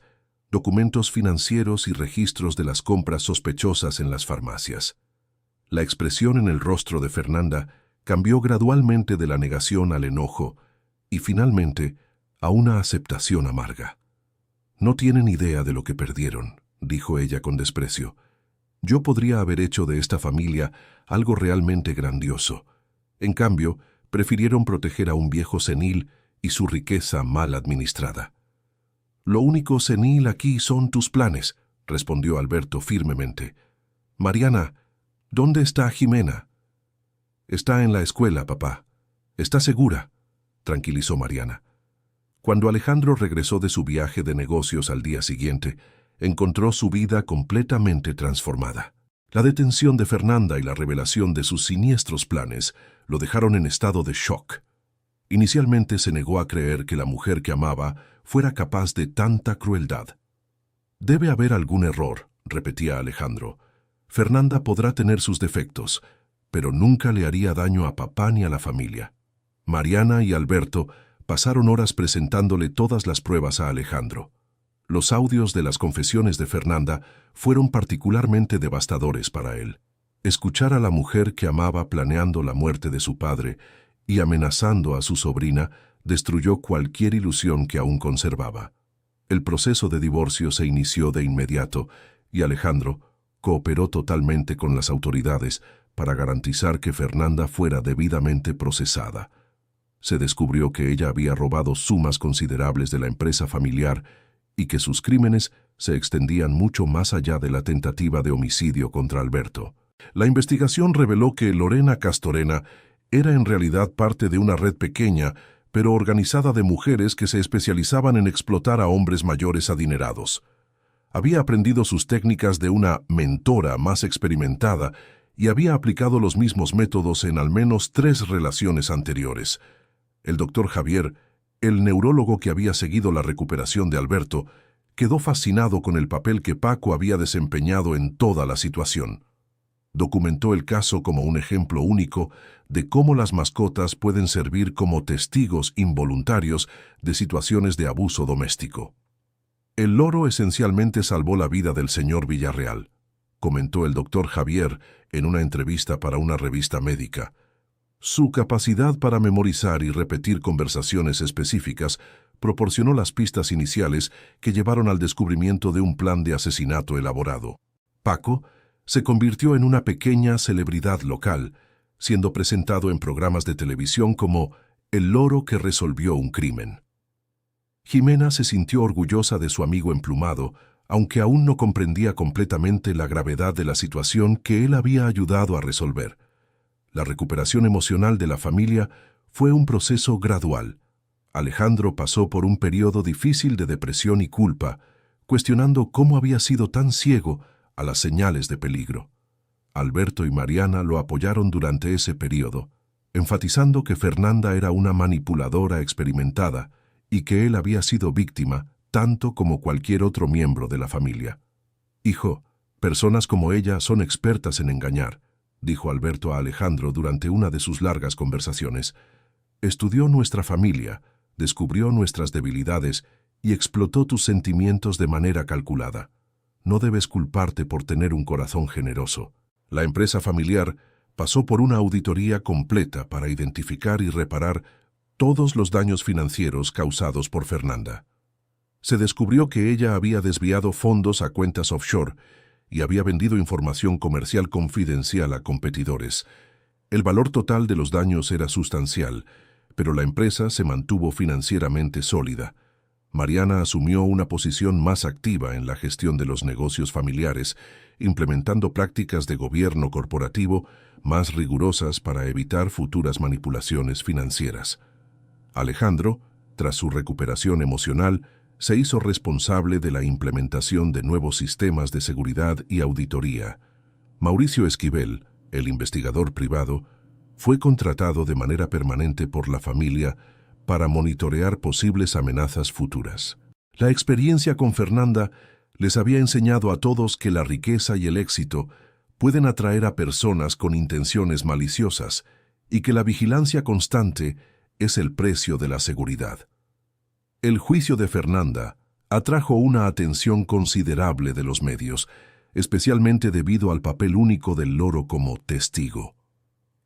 documentos financieros y registros de las compras sospechosas en las farmacias. La expresión en el rostro de Fernanda cambió gradualmente de la negación al enojo y finalmente a una aceptación amarga. «No tienen idea de lo que perdieron», dijo ella con desprecio. «Yo podría haber hecho de esta familia algo realmente grandioso. En cambio, prefirieron proteger a un viejo senil y su riqueza mal administrada». «Lo único senil aquí son tus planes», respondió Alberto firmemente. «Mariana, ¿dónde está Jimena?» «Está en la escuela, papá. ¿Está segura?», tranquilizó Mariana. Cuando Alejandro regresó de su viaje de negocios al día siguiente, encontró su vida completamente transformada. La detención de Fernanda y la revelación de sus siniestros planes lo dejaron en estado de shock. Inicialmente se negó a creer que la mujer que amaba fuera capaz de tanta crueldad. «Debe haber algún error», repetía Alejandro. «Fernanda podrá tener sus defectos, pero nunca le haría daño a papá ni a la familia». Mariana y Alberto pasaron horas presentándole todas las pruebas a Alejandro. Los audios de las confesiones de Fernanda fueron particularmente devastadores para él. Escuchar a la mujer que amaba planeando la muerte de su padre y amenazando a su sobrina destruyó cualquier ilusión que aún conservaba. El proceso de divorcio se inició de inmediato y Alejandro cooperó totalmente con las autoridades para garantizar que Fernanda fuera debidamente procesada. Se descubrió que ella había robado sumas considerables de la empresa familiar y que sus crímenes se extendían mucho más allá de la tentativa de homicidio contra Alberto. La investigación reveló que Lorena Castorena era en realidad parte de una red pequeña, pero organizada de mujeres que se especializaban en explotar a hombres mayores adinerados. Había aprendido sus técnicas de una mentora más experimentada y había aplicado los mismos métodos en al menos 3 relaciones anteriores. El doctor Javier El neurólogo que había seguido la recuperación de Alberto quedó fascinado con el papel que Paco había desempeñado en toda la situación. Documentó el caso como un ejemplo único de cómo las mascotas pueden servir como testigos involuntarios de situaciones de abuso doméstico. El loro esencialmente salvó la vida del señor Villarreal, comentó el doctor Javier en una entrevista para una revista médica. Su capacidad para memorizar y repetir conversaciones específicas proporcionó las pistas iniciales que llevaron al descubrimiento de un plan de asesinato elaborado. Paco se convirtió en una pequeña celebridad local, siendo presentado en programas de televisión como el loro que resolvió un crimen. Jimena se sintió orgullosa de su amigo emplumado, aunque aún no comprendía completamente la gravedad de la situación que él había ayudado a resolver. La recuperación emocional de la familia fue un proceso gradual. Alejandro pasó por un periodo difícil de depresión y culpa, cuestionando cómo había sido tan ciego a las señales de peligro. Alberto y Mariana lo apoyaron durante ese periodo, enfatizando que Fernanda era una manipuladora experimentada y que él había sido víctima tanto como cualquier otro miembro de la familia. «Hijo, personas como ella son expertas en engañar», dijo Alberto a Alejandro durante una de sus largas conversaciones. «Estudió nuestra familia, descubrió nuestras debilidades y explotó tus sentimientos de manera calculada. No debes culparte por tener un corazón generoso». La empresa familiar pasó por una auditoría completa para identificar y reparar todos los daños financieros causados por Fernanda. Se descubrió que ella había desviado fondos a cuentas offshore y había vendido información comercial confidencial a competidores. El valor total de los daños era sustancial, pero la empresa se mantuvo financieramente sólida. Mariana asumió una posición más activa en la gestión de los negocios familiares, implementando prácticas de gobierno corporativo más rigurosas para evitar futuras manipulaciones financieras. Alejandro, tras su recuperación emocional, se hizo responsable de la implementación de nuevos sistemas de seguridad y auditoría. Mauricio Esquivel, el investigador privado, fue contratado de manera permanente por la familia para monitorear posibles amenazas futuras. La experiencia con Fernanda les había enseñado a todos que la riqueza y el éxito pueden atraer a personas con intenciones maliciosas y que la vigilancia constante es el precio de la seguridad. El juicio de Fernanda atrajo una atención considerable de los medios, especialmente debido al papel único del loro como testigo.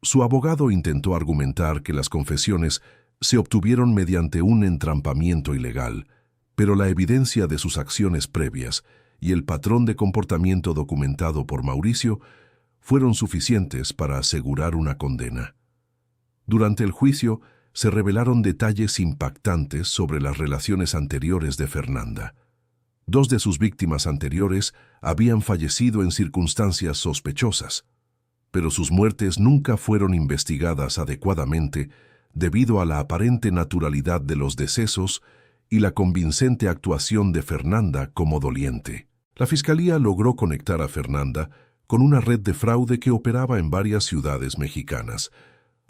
Su abogado intentó argumentar que las confesiones se obtuvieron mediante un entrampamiento ilegal, pero la evidencia de sus acciones previas y el patrón de comportamiento documentado por Mauricio fueron suficientes para asegurar una condena. Durante el juicio, se revelaron detalles impactantes sobre las relaciones anteriores de Fernanda. 2 de sus víctimas anteriores habían fallecido en circunstancias sospechosas, pero sus muertes nunca fueron investigadas adecuadamente debido a la aparente naturalidad de los decesos y la convincente actuación de Fernanda como doliente. La Fiscalía logró conectar a Fernanda con una red de fraude que operaba en varias ciudades mexicanas,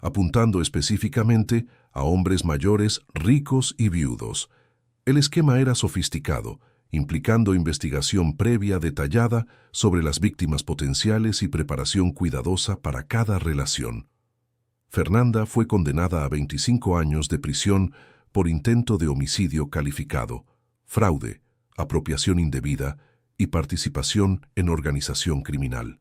apuntando específicamente a hombres mayores, ricos y viudos. El esquema era sofisticado, implicando investigación previa detallada sobre las víctimas potenciales y preparación cuidadosa para cada relación. Fernanda fue condenada a 25 años de prisión por intento de homicidio calificado, fraude, apropiación indebida y participación en organización criminal.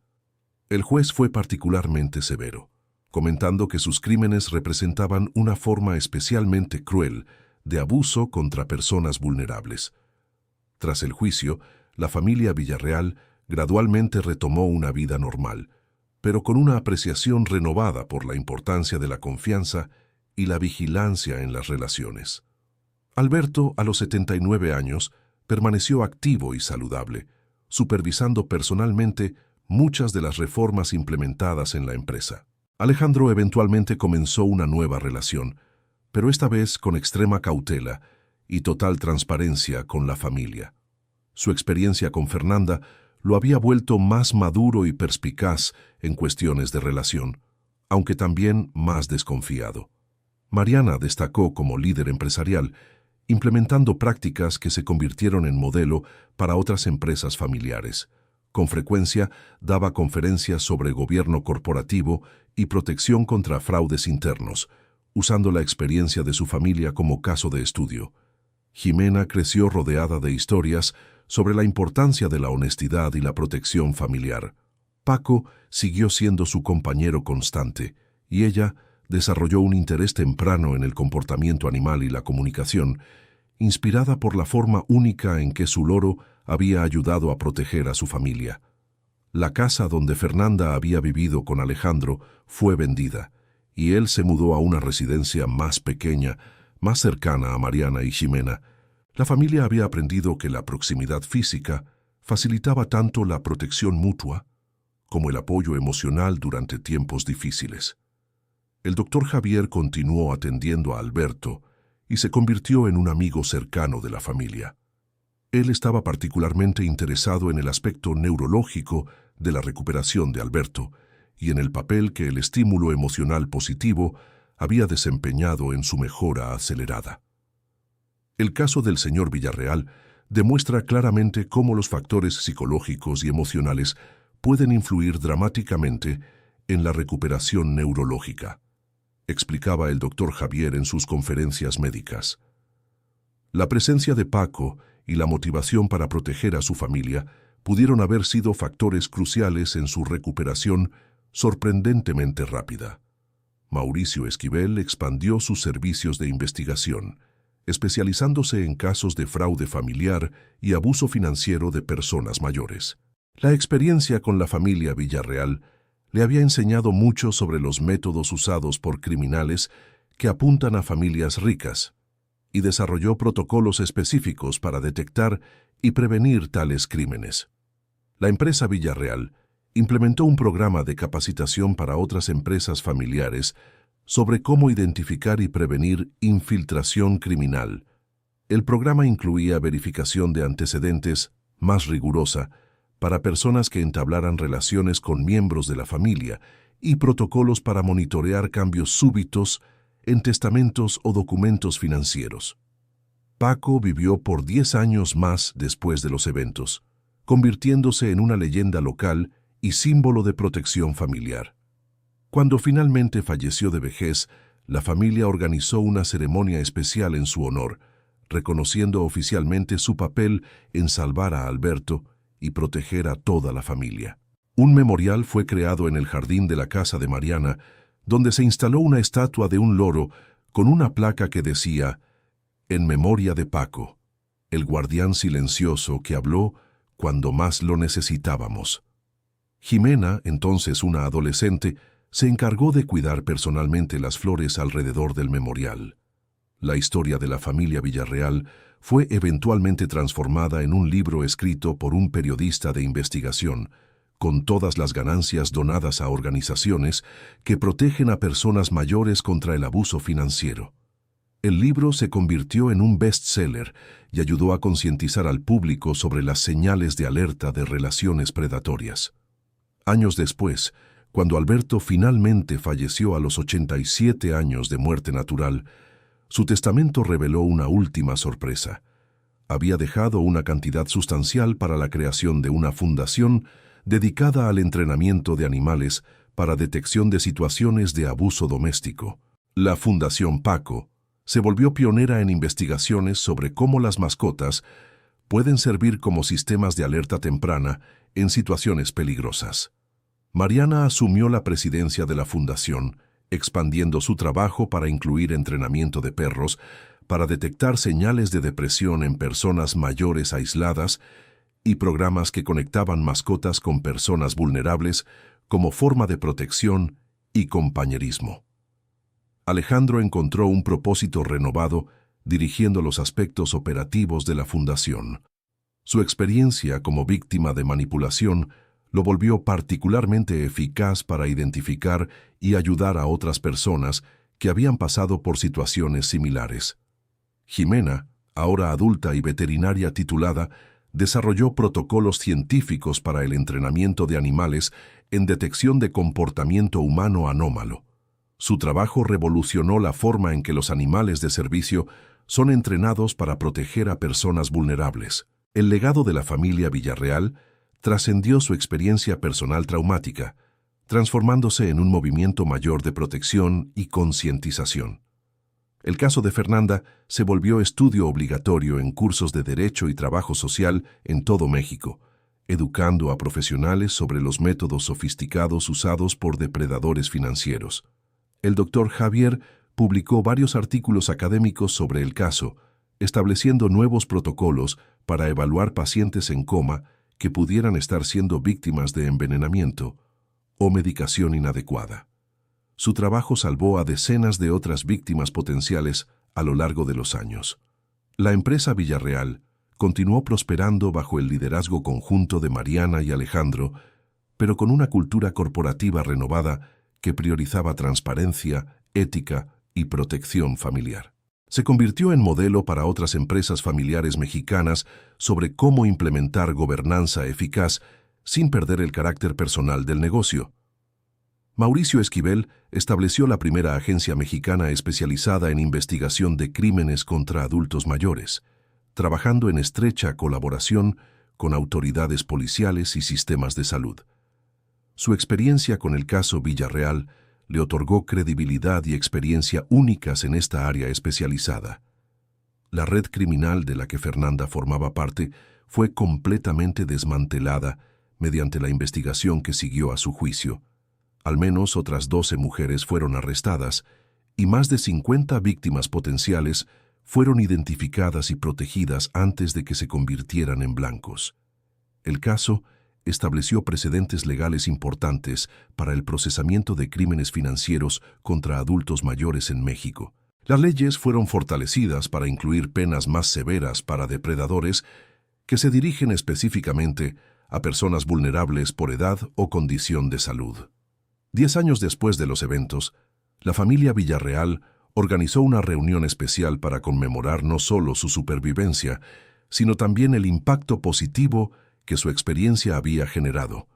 El juez fue particularmente severo, comentando que sus crímenes representaban una forma especialmente cruel de abuso contra personas vulnerables. Tras el juicio, la familia Villarreal gradualmente retomó una vida normal, pero con una apreciación renovada por la importancia de la confianza y la vigilancia en las relaciones. Alberto, a los 79 años, permaneció activo y saludable, supervisando personalmente muchas de las reformas implementadas en la empresa. Alejandro eventualmente comenzó una nueva relación, pero esta vez con extrema cautela y total transparencia con la familia. Su experiencia con Fernanda lo había vuelto más maduro y perspicaz en cuestiones de relación, aunque también más desconfiado. Mariana destacó como líder empresarial, implementando prácticas que se convirtieron en modelo para otras empresas familiares. Con frecuencia daba conferencias sobre gobierno corporativo y protección contra fraudes internos, usando la experiencia de su familia como caso de estudio. Ximena creció rodeada de historias sobre la importancia de la honestidad y la protección familiar. Paco siguió siendo su compañero constante, y ella desarrolló un interés temprano en el comportamiento animal y la comunicación, inspirada por la forma única en que su loro había ayudado a proteger a su familia. La casa donde Fernanda había vivido con Alejandro fue vendida, y él se mudó a una residencia más pequeña, más cercana a Mariana y Ximena. La familia había aprendido que la proximidad física facilitaba tanto la protección mutua como el apoyo emocional durante tiempos difíciles. El doctor Javier continuó atendiendo a Alberto y se convirtió en un amigo cercano de la familia. Él estaba particularmente interesado en el aspecto neurológico de la recuperación de Alberto y en el papel que el estímulo emocional positivo había desempeñado en su mejora acelerada. El caso del señor Villarreal demuestra claramente cómo los factores psicológicos y emocionales pueden influir dramáticamente en la recuperación neurológica, explicaba el doctor Javier en sus conferencias médicas. La presencia de Paco y la motivación para proteger a su familia pudieron haber sido factores cruciales en su recuperación sorprendentemente rápida. Mauricio Esquivel expandió sus servicios de investigación, especializándose en casos de fraude familiar y abuso financiero de personas mayores. La experiencia con la familia Villarreal le había enseñado mucho sobre los métodos usados por criminales que apuntan a familias ricas, y desarrolló protocolos específicos para detectar y prevenir tales crímenes. La empresa Villarreal implementó un programa de capacitación para otras empresas familiares sobre cómo identificar y prevenir infiltración criminal. El programa incluía verificación de antecedentes más rigurosa para personas que entablaran relaciones con miembros de la familia y protocolos para monitorear cambios súbitos en testamentos o documentos financieros. Paco vivió por 10 años más después de los eventos, convirtiéndose en una leyenda local y símbolo de protección familiar. Cuando finalmente falleció de vejez, la familia organizó una ceremonia especial en su honor, reconociendo oficialmente su papel en salvar a Alberto y proteger a toda la familia. Un memorial fue creado en el jardín de la casa de Mariana, donde se instaló una estatua de un loro con una placa que decía: «En memoria de Paco, el guardián silencioso que habló cuando más lo necesitábamos». Ximena, entonces una adolescente, se encargó de cuidar personalmente las flores alrededor del memorial. La historia de la familia Villarreal fue eventualmente transformada en un libro escrito por un periodista de investigación, con todas las ganancias donadas a organizaciones que protegen a personas mayores contra el abuso financiero. El libro se convirtió en un bestseller y ayudó a concientizar al público sobre las señales de alerta de relaciones predatorias. Años después, cuando Alberto finalmente falleció a los 87 años de muerte natural, su testamento reveló una última sorpresa. Había dejado una cantidad sustancial para la creación de una fundación dedicada al entrenamiento de animales para detección de situaciones de abuso doméstico. La Fundación Paco se volvió pionera en investigaciones sobre cómo las mascotas pueden servir como sistemas de alerta temprana en situaciones peligrosas. Mariana asumió la presidencia de la fundación, expandiendo su trabajo para incluir entrenamiento de perros, para detectar señales de depresión en personas mayores aisladas y programas que conectaban mascotas con personas vulnerables como forma de protección y compañerismo. Alejandro encontró un propósito renovado dirigiendo los aspectos operativos de la fundación. Su experiencia como víctima de manipulación lo volvió particularmente eficaz para identificar y ayudar a otras personas que habían pasado por situaciones similares. Ximena, ahora adulta y veterinaria titulada, desarrolló protocolos científicos para el entrenamiento de animales en detección de comportamiento humano anómalo. Su trabajo revolucionó la forma en que los animales de servicio son entrenados para proteger a personas vulnerables. El legado de la familia Villarreal trascendió su experiencia personal traumática, transformándose en un movimiento mayor de protección y concientización. El caso de Fernanda se volvió estudio obligatorio en cursos de Derecho y Trabajo Social en todo México, educando a profesionales sobre los métodos sofisticados usados por depredadores financieros. El doctor Javier publicó varios artículos académicos sobre el caso, estableciendo nuevos protocolos para evaluar pacientes en coma que pudieran estar siendo víctimas de envenenamiento o medicación inadecuada. Su trabajo salvó a decenas de otras víctimas potenciales a lo largo de los años. La empresa Villarreal continuó prosperando bajo el liderazgo conjunto de Mariana y Alejandro, pero con una cultura corporativa renovada que priorizaba transparencia, ética y protección familiar. Se convirtió en modelo para otras empresas familiares mexicanas sobre cómo implementar gobernanza eficaz sin perder el carácter personal del negocio. Mauricio Esquivel estableció la primera agencia mexicana especializada en investigación de crímenes contra adultos mayores, trabajando en estrecha colaboración con autoridades policiales y sistemas de salud. Su experiencia con el caso Villarreal le otorgó credibilidad y experiencia únicas en esta área especializada. La red criminal de la que Fernanda formaba parte fue completamente desmantelada mediante la investigación que siguió a su juicio. Al menos otras 12 mujeres fueron arrestadas y más de 50 víctimas potenciales fueron identificadas y protegidas antes de que se convirtieran en blancos. El caso estableció precedentes legales importantes para el procesamiento de crímenes financieros contra adultos mayores en México. Las leyes fueron fortalecidas para incluir penas más severas para depredadores que se dirigen específicamente a personas vulnerables por edad o condición de salud. 10 años después de los eventos, la familia Villarreal organizó una reunión especial para conmemorar no solo su supervivencia, sino también el impacto positivo que su experiencia había generado.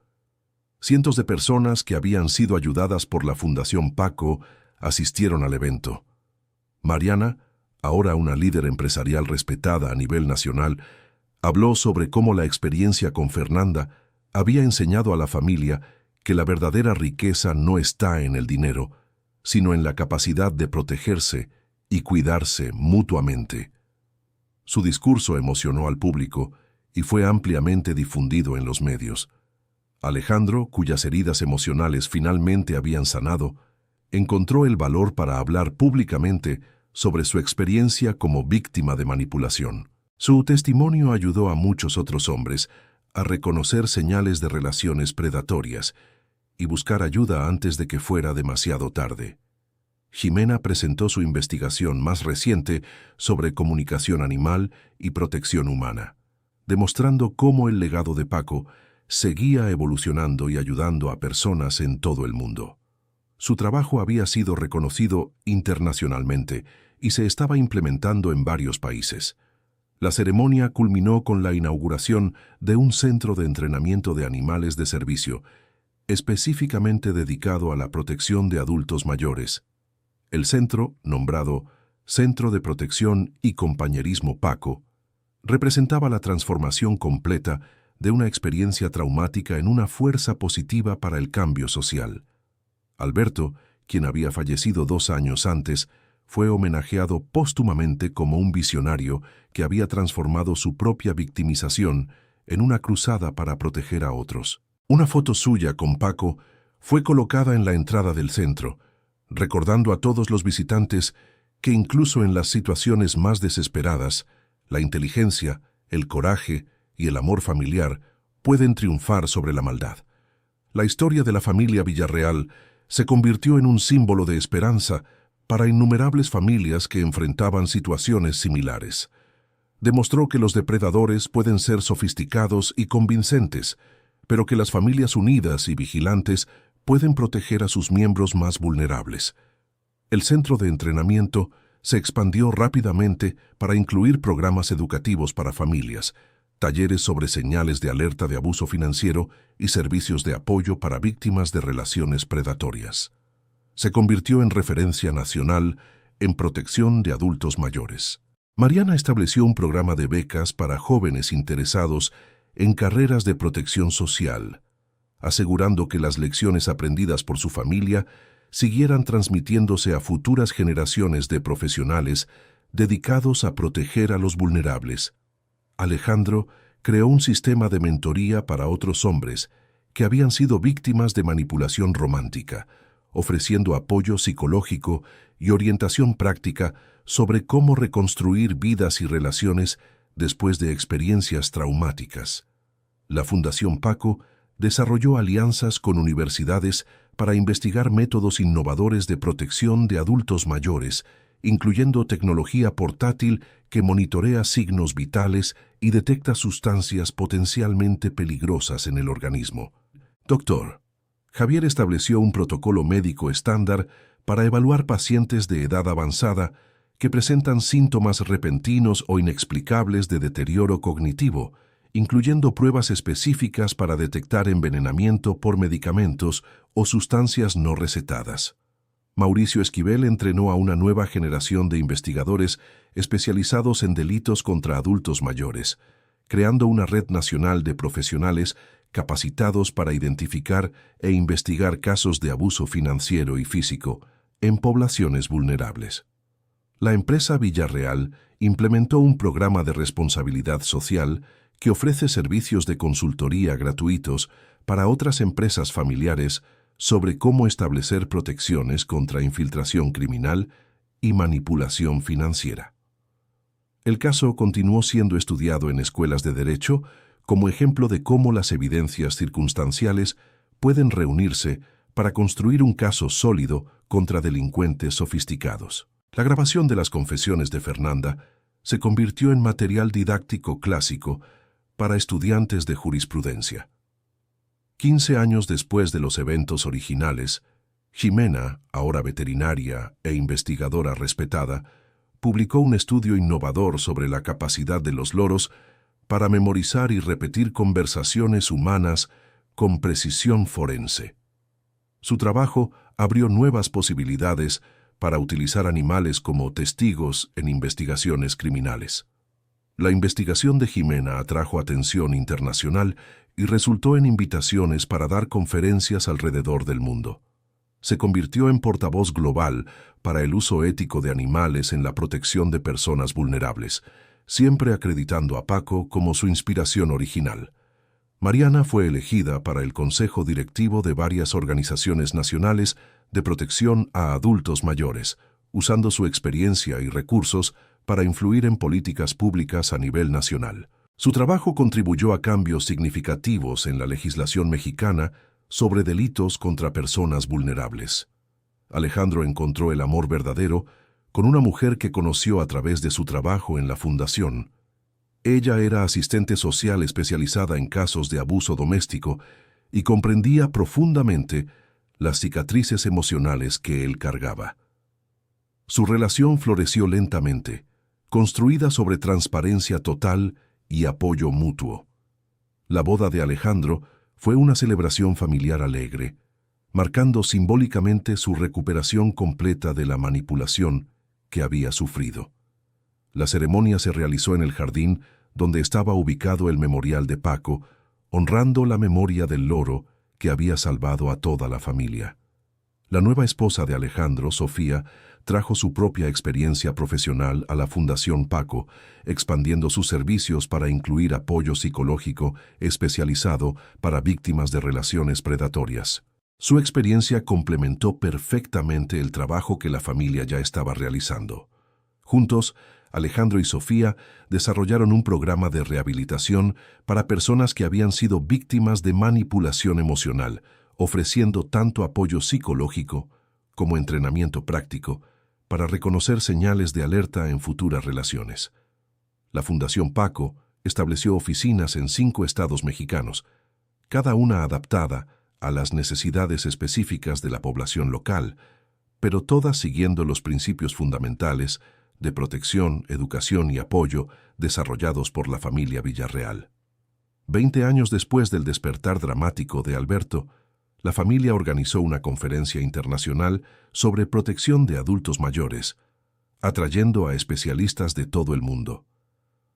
Cientos de personas que habían sido ayudadas por la Fundación Paco asistieron al evento. Mariana, ahora una líder empresarial respetada a nivel nacional, habló sobre cómo la experiencia con Fernanda había enseñado a la familia que la verdadera riqueza no está en el dinero, sino en la capacidad de protegerse y cuidarse mutuamente. Su discurso emocionó al público y fue ampliamente difundido en los medios. Alejandro, cuyas heridas emocionales finalmente habían sanado, encontró el valor para hablar públicamente sobre su experiencia como víctima de manipulación. Su testimonio ayudó a muchos otros hombres a reconocer señales de relaciones predatorias y buscar ayuda antes de que fuera demasiado tarde. Jimena presentó su investigación más reciente sobre comunicación animal y protección humana, demostrando cómo el legado de Paco seguía evolucionando y ayudando a personas en todo el mundo. Su trabajo había sido reconocido internacionalmente y se estaba implementando en varios países. La ceremonia culminó con la inauguración de un centro de entrenamiento de animales de servicio, específicamente dedicado a la protección de adultos mayores. El centro, nombrado Centro de Protección y Compañerismo Paco, representaba la transformación completa de una experiencia traumática en una fuerza positiva para el cambio social. Alberto, quien había fallecido 2 años antes, fue homenajeado póstumamente como un visionario que había transformado su propia victimización en una cruzada para proteger a otros. Una foto suya con Paco fue colocada en la entrada del centro, recordando a todos los visitantes que incluso en las situaciones más desesperadas, la inteligencia, el coraje y el amor familiar pueden triunfar sobre la maldad. La historia de la familia Villarreal se convirtió en un símbolo de esperanza para innumerables familias que enfrentaban situaciones similares. Demostró que los depredadores pueden ser sofisticados y convincentes, pero que las familias unidas y vigilantes pueden proteger a sus miembros más vulnerables. El centro de entrenamiento se expandió rápidamente para incluir programas educativos para familias, talleres sobre señales de alerta de abuso financiero y servicios de apoyo para víctimas de relaciones predatorias. Se convirtió en referencia nacional en protección de adultos mayores. Mariana estableció un programa de becas para jóvenes interesados en carreras de protección social, asegurando que las lecciones aprendidas por su familia siguieran transmitiéndose a futuras generaciones de profesionales dedicados a proteger a los vulnerables. Alejandro creó un sistema de mentoría para otros hombres que habían sido víctimas de manipulación romántica, ofreciendo apoyo psicológico y orientación práctica sobre cómo reconstruir vidas y relaciones después de experiencias traumáticas. La Fundación Paco desarrolló alianzas con universidades para investigar métodos innovadores de protección de adultos mayores, incluyendo tecnología portátil que monitorea signos vitales y detecta sustancias potencialmente peligrosas en el organismo. Doctor, Javier estableció un protocolo médico estándar para evaluar pacientes de edad avanzada que presentan síntomas repentinos o inexplicables de deterioro cognitivo, incluyendo pruebas específicas para detectar envenenamiento por medicamentos o sustancias no recetadas. Mauricio Esquivel entrenó a una nueva generación de investigadores especializados en delitos contra adultos mayores, creando una red nacional de profesionales capacitados para identificar e investigar casos de abuso financiero y físico en poblaciones vulnerables. La empresa Villarreal implementó un programa de responsabilidad social que ofrece servicios de consultoría gratuitos para otras empresas familiares sobre cómo establecer protecciones contra infiltración criminal y manipulación financiera. El caso continuó siendo estudiado en escuelas de derecho como ejemplo de cómo las evidencias circunstanciales pueden reunirse para construir un caso sólido contra delincuentes sofisticados. La grabación de las confesiones de Fernanda se convirtió en material didáctico clásico para estudiantes de jurisprudencia. 15 años después de los eventos originales, Jimena, ahora veterinaria e investigadora respetada, publicó un estudio innovador sobre la capacidad de los loros para memorizar y repetir conversaciones humanas con precisión forense. Su trabajo abrió nuevas posibilidades para utilizar animales como testigos en investigaciones criminales. La investigación de Jimena atrajo atención internacional y resultó en invitaciones para dar conferencias alrededor del mundo. Se convirtió en portavoz global para el uso ético de animales en la protección de personas vulnerables, siempre acreditando a Paco como su inspiración original. Mariana fue elegida para el consejo directivo de varias organizaciones nacionales de protección a adultos mayores, usando su experiencia y recursos para influir en políticas públicas a nivel nacional. Su trabajo contribuyó a cambios significativos en la legislación mexicana sobre delitos contra personas vulnerables. Alejandro encontró el amor verdadero con una mujer que conoció a través de su trabajo en la fundación. Ella era asistente social especializada en casos de abuso doméstico y comprendía profundamente las cicatrices emocionales que él cargaba. Su relación floreció lentamente, construida sobre transparencia total y apoyo mutuo. La boda de Alejandro fue una celebración familiar alegre, marcando simbólicamente su recuperación completa de la manipulación que había sufrido. La ceremonia se realizó en el jardín donde estaba ubicado el memorial de Paco, honrando la memoria del loro que había salvado a toda la familia. La nueva esposa de Alejandro, Sofía, trajo su propia experiencia profesional a la Fundación Paco, expandiendo sus servicios para incluir apoyo psicológico especializado para víctimas de relaciones predatorias. Su experiencia complementó perfectamente el trabajo que la familia ya estaba realizando. Juntos, Alejandro y Sofía desarrollaron un programa de rehabilitación para personas que habían sido víctimas de manipulación emocional, ofreciendo tanto apoyo psicológico como entrenamiento práctico para reconocer señales de alerta en futuras relaciones. La Fundación Paco estableció oficinas en 5 estados mexicanos, cada una adaptada a las necesidades específicas de la población local, pero todas siguiendo los principios fundamentales de protección, educación y apoyo desarrollados por la familia Villarreal. 20 años después del despertar dramático de Alberto, la familia organizó una conferencia internacional sobre protección de adultos mayores, atrayendo a especialistas de todo el mundo.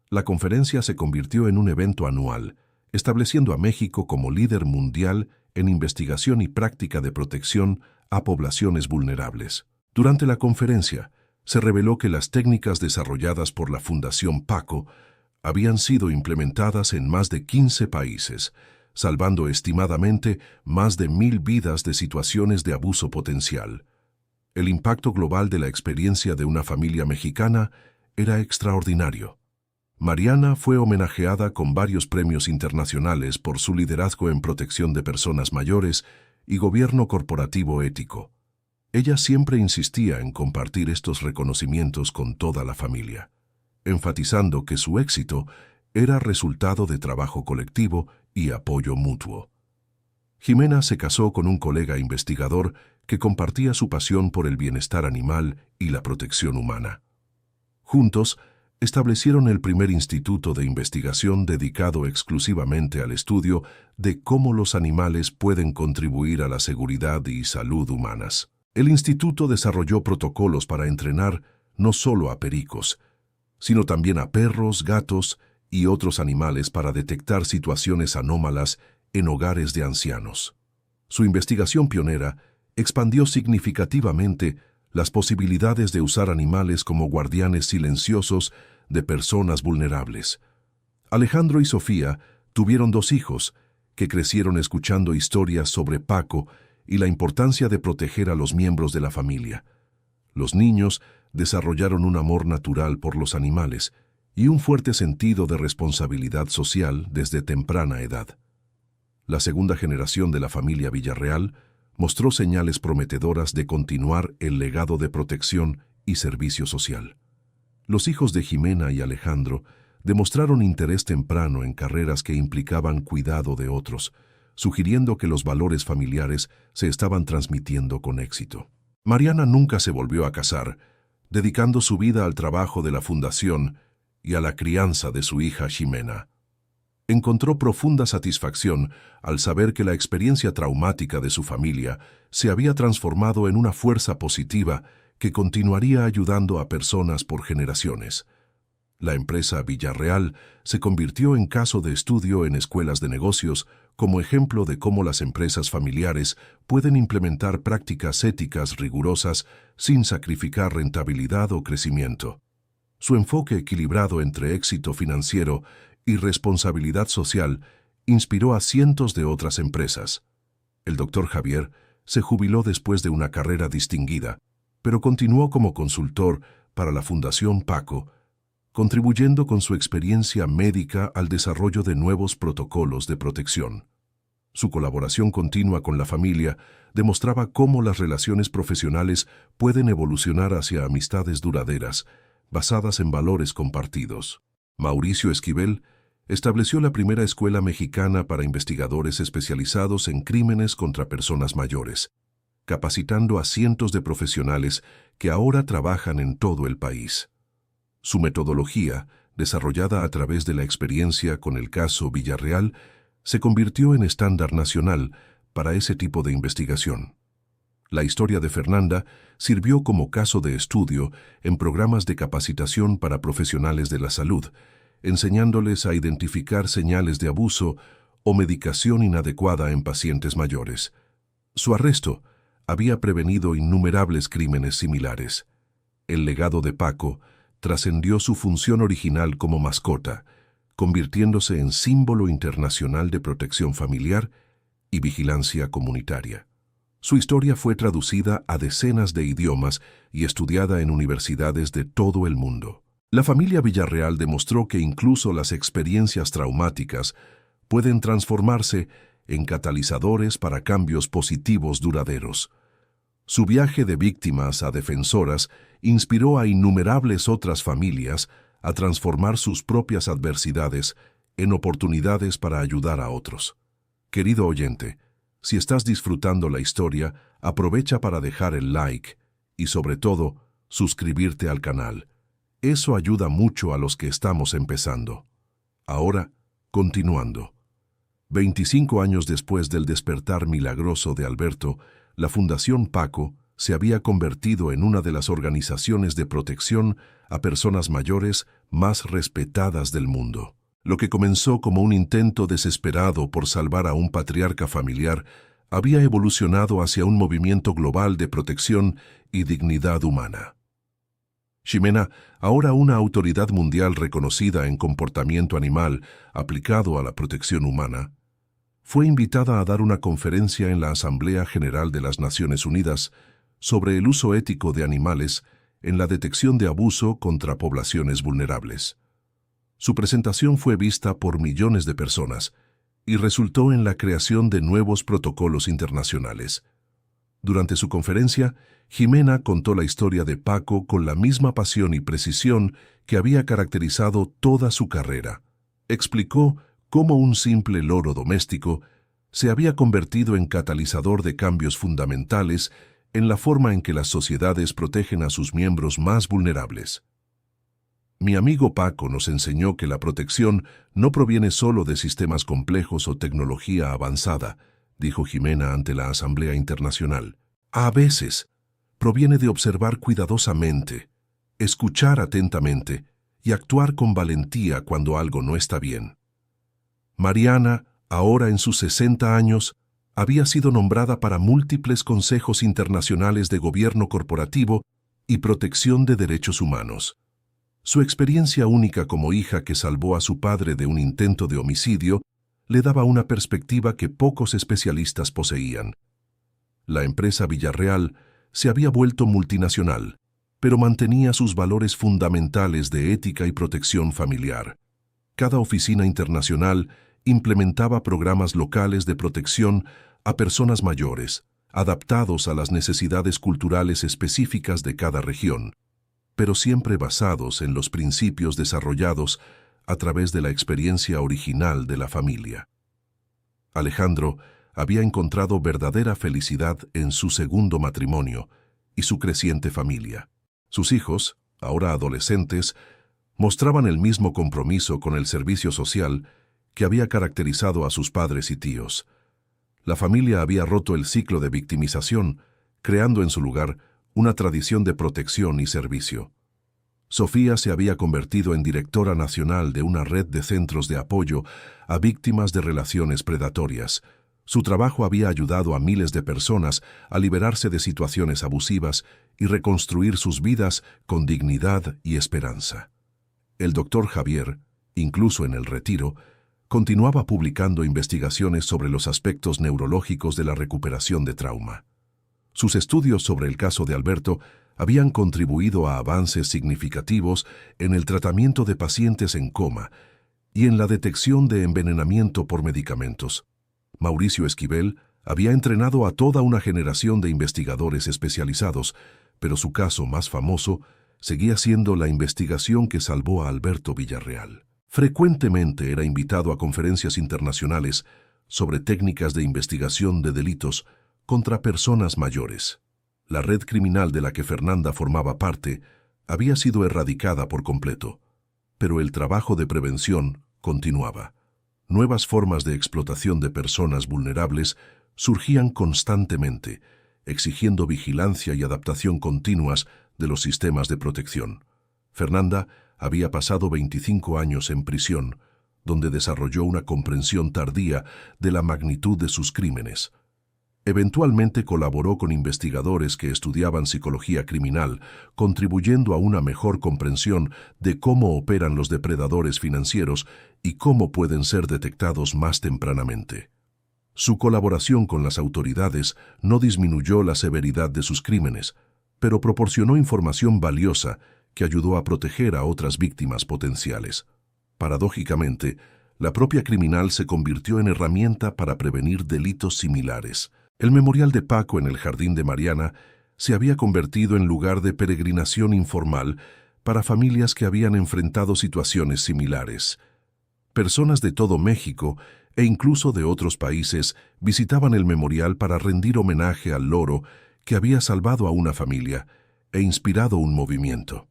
La conferencia se convirtió en un evento anual, estableciendo a México como líder mundial en investigación y práctica de protección a poblaciones vulnerables. Durante la conferencia, se reveló que las técnicas desarrolladas por la Fundación PACO habían sido implementadas en más de 15 países, salvando estimadamente más de 1,000 vidas de situaciones de abuso potencial. El impacto global de la experiencia de una familia mexicana era extraordinario. Mariana fue homenajeada con varios premios internacionales por su liderazgo en protección de personas mayores y gobierno corporativo ético. Ella siempre insistía en compartir estos reconocimientos con toda la familia, enfatizando que su éxito era resultado de trabajo colectivo y apoyo mutuo. Jimena se casó con un colega investigador que compartía su pasión por el bienestar animal y la protección humana. Juntos, establecieron el primer instituto de investigación dedicado exclusivamente al estudio de cómo los animales pueden contribuir a la seguridad y salud humanas. El instituto desarrolló protocolos para entrenar no solo a pericos, sino también a perros, gatos y otros animales para detectar situaciones anómalas en hogares de ancianos. Su investigación pionera expandió significativamente las posibilidades de usar animales como guardianes silenciosos de personas vulnerables. Alejandro y Sofía tuvieron 2 hijos que crecieron escuchando historias sobre Paco y la importancia de proteger a los miembros de la familia. Los niños desarrollaron un amor natural por los animales y un fuerte sentido de responsabilidad social desde temprana edad. La segunda generación de la familia Villarreal mostró señales prometedoras de continuar el legado de protección y servicio social. Los hijos de Jimena y Alejandro demostraron interés temprano en carreras que implicaban cuidado de otros, sugiriendo que los valores familiares se estaban transmitiendo con éxito. Mariana nunca se volvió a casar, dedicando su vida al trabajo de la fundación y a la crianza de su hija Ximena. Encontró profunda satisfacción al saber que la experiencia traumática de su familia se había transformado en una fuerza positiva que continuaría ayudando a personas por generaciones. La empresa Villarreal se convirtió en caso de estudio en escuelas de negocios como ejemplo de cómo las empresas familiares pueden implementar prácticas éticas rigurosas sin sacrificar rentabilidad o crecimiento. Su enfoque equilibrado entre éxito financiero y responsabilidad social inspiró a cientos de otras empresas. El Dr. Javier se jubiló después de una carrera distinguida, pero continuó como consultor para la Fundación PACO, contribuyendo con su experiencia médica al desarrollo de nuevos protocolos de protección. Su colaboración continua con la familia demostraba cómo las relaciones profesionales pueden evolucionar hacia amistades duraderas, basadas en valores compartidos. Mauricio Esquivel estableció la primera escuela mexicana para investigadores especializados en crímenes contra personas mayores, capacitando a cientos de profesionales que ahora trabajan en todo el país. Su metodología, desarrollada a través de la experiencia con el caso Villarreal, se convirtió en estándar nacional para ese tipo de investigación. La historia de Fernanda sirvió como caso de estudio en programas de capacitación para profesionales de la salud, enseñándoles a identificar señales de abuso o medicación inadecuada en pacientes mayores. Su arresto había prevenido innumerables crímenes similares. El legado de Paco trascendió su función original como mascota, convirtiéndose en símbolo internacional de protección familiar y vigilancia comunitaria. Su historia fue traducida a decenas de idiomas y estudiada en universidades de todo el mundo. La familia Villarreal demostró que incluso las experiencias traumáticas pueden transformarse en catalizadores para cambios positivos duraderos. Su viaje de víctimas a defensoras inspiró a innumerables otras familias a transformar sus propias adversidades en oportunidades para ayudar a otros. Querido oyente, si estás disfrutando la historia, aprovecha para dejar el like y, sobre todo, suscribirte al canal. Eso ayuda mucho a los que estamos empezando. Ahora, continuando. 25 años después del despertar milagroso de Alberto, la Fundación Paco se había convertido en una de las organizaciones de protección a personas mayores más respetadas del mundo. Lo que comenzó como un intento desesperado por salvar a un patriarca familiar había evolucionado hacia un movimiento global de protección y dignidad humana. Ximena, ahora una autoridad mundial reconocida en comportamiento animal aplicado a la protección humana, fue invitada a dar una conferencia en la Asamblea General de las Naciones Unidas sobre el uso ético de animales en la detección de abuso contra poblaciones vulnerables. Su presentación fue vista por millones de personas y resultó en la creación de nuevos protocolos internacionales. Durante su conferencia, Ximena contó la historia de Paco con la misma pasión y precisión que había caracterizado toda su carrera. Explicó cómo un simple loro doméstico se había convertido en catalizador de cambios fundamentales en la forma en que las sociedades protegen a sus miembros más vulnerables. Mi amigo Paco nos enseñó que la protección no proviene solo de sistemas complejos o tecnología avanzada, dijo Ximena ante la Asamblea Internacional. A veces, proviene de observar cuidadosamente, escuchar atentamente y actuar con valentía cuando algo no está bien. Mariana, ahora en sus 60 años, había sido nombrada para múltiples consejos internacionales de gobierno corporativo y protección de derechos humanos. Su experiencia única como hija que salvó a su padre de un intento de homicidio le daba una perspectiva que pocos especialistas poseían. La empresa Villarreal se había vuelto multinacional, pero mantenía sus valores fundamentales de ética y protección familiar. Cada oficina internacional implementaba programas locales de protección a personas mayores, adaptados a las necesidades culturales específicas de cada región, pero siempre basados en los principios desarrollados a través de la experiencia original de la familia. Alejandro había encontrado verdadera felicidad en su segundo matrimonio y su creciente familia. Sus hijos, ahora adolescentes, mostraban el mismo compromiso con el servicio social que había caracterizado a sus padres y tíos. La familia había roto el ciclo de victimización, creando en su lugar una tradición de protección y servicio. Sofía se había convertido en directora nacional de una red de centros de apoyo a víctimas de relaciones predatorias. Su trabajo había ayudado a miles de personas a liberarse de situaciones abusivas y reconstruir sus vidas con dignidad y esperanza. El doctor Javier, incluso en el retiro, continuaba publicando investigaciones sobre los aspectos neurológicos de la recuperación de trauma. Sus estudios sobre el caso de Alberto habían contribuido a avances significativos en el tratamiento de pacientes en coma y en la detección de envenenamiento por medicamentos. Mauricio Esquivel había entrenado a toda una generación de investigadores especializados, pero su caso más famoso seguía siendo la investigación que salvó a Alberto Villarreal. Frecuentemente era invitado a conferencias internacionales sobre técnicas de investigación de delitos contra personas mayores. La red criminal de la que Fernanda formaba parte había sido erradicada por completo, pero el trabajo de prevención continuaba. Nuevas formas de explotación de personas vulnerables surgían constantemente, exigiendo vigilancia y adaptación continuas de los sistemas de protección. Fernanda había pasado 25 años en prisión, donde desarrolló una comprensión tardía de la magnitud de sus crímenes. Eventualmente colaboró con investigadores que estudiaban psicología criminal, contribuyendo a una mejor comprensión de cómo operan los depredadores financieros y cómo pueden ser detectados más tempranamente. Su colaboración con las autoridades no disminuyó la severidad de sus crímenes, pero proporcionó información valiosa que ayudó a proteger a otras víctimas potenciales. Paradójicamente, la propia criminal se convirtió en herramienta para prevenir delitos similares. El memorial de Paco en el Jardín de Mariana se había convertido en lugar de peregrinación informal para familias que habían enfrentado situaciones similares. Personas de todo México e incluso de otros países visitaban el memorial para rendir homenaje al loro que había salvado a una familia e inspirado un movimiento.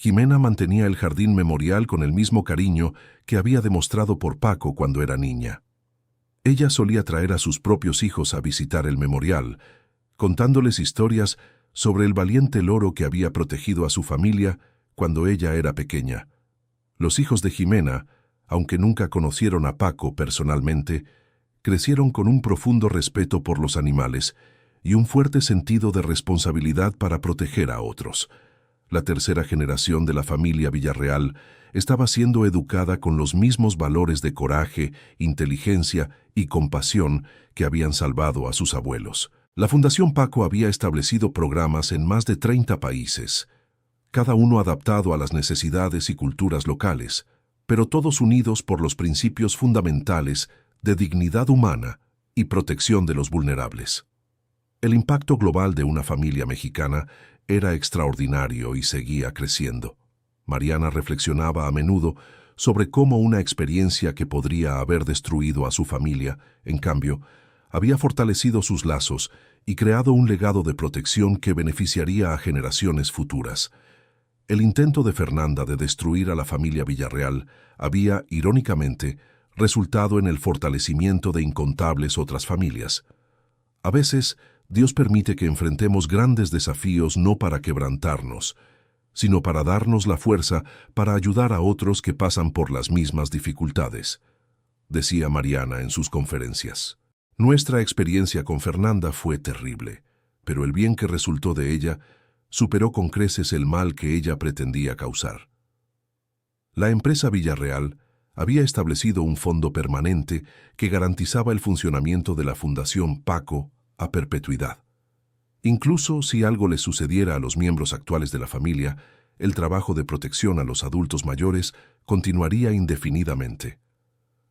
Ximena mantenía el jardín memorial con el mismo cariño que había demostrado por Paco cuando era niña. Ella solía traer a sus propios hijos a visitar el memorial, contándoles historias sobre el valiente loro que había protegido a su familia cuando ella era pequeña. Los hijos de Jimena, aunque nunca conocieron a Paco personalmente, crecieron con un profundo respeto por los animales y un fuerte sentido de responsabilidad para proteger a otros. La tercera generación de la familia Villarreal estaba siendo educada con los mismos valores de coraje, inteligencia y compasión que habían salvado a sus abuelos. La Fundación Paco había establecido programas en más de 30 países, cada uno adaptado a las necesidades y culturas locales, pero todos unidos por los principios fundamentales de dignidad humana y protección de los vulnerables. El impacto global de una familia mexicana era extraordinario y seguía creciendo. Mariana reflexionaba a menudo sobre cómo una experiencia que podría haber destruido a su familia, en cambio, había fortalecido sus lazos y creado un legado de protección que beneficiaría a generaciones futuras. El intento de Fernanda de destruir a la familia Villarreal había, irónicamente, resultado en el fortalecimiento de incontables otras familias. A veces, Dios permite que enfrentemos grandes desafíos no para quebrantarnos, sino para darnos la fuerza para ayudar a otros que pasan por las mismas dificultades, decía Mariana en sus conferencias. Nuestra experiencia con Fernanda fue terrible, pero el bien que resultó de ella superó con creces el mal que ella pretendía causar. La empresa Villarreal había establecido un fondo permanente que garantizaba el funcionamiento de la Fundación Paco a perpetuidad. Incluso si algo les sucediera a los miembros actuales de la familia, el trabajo de protección a los adultos mayores continuaría indefinidamente.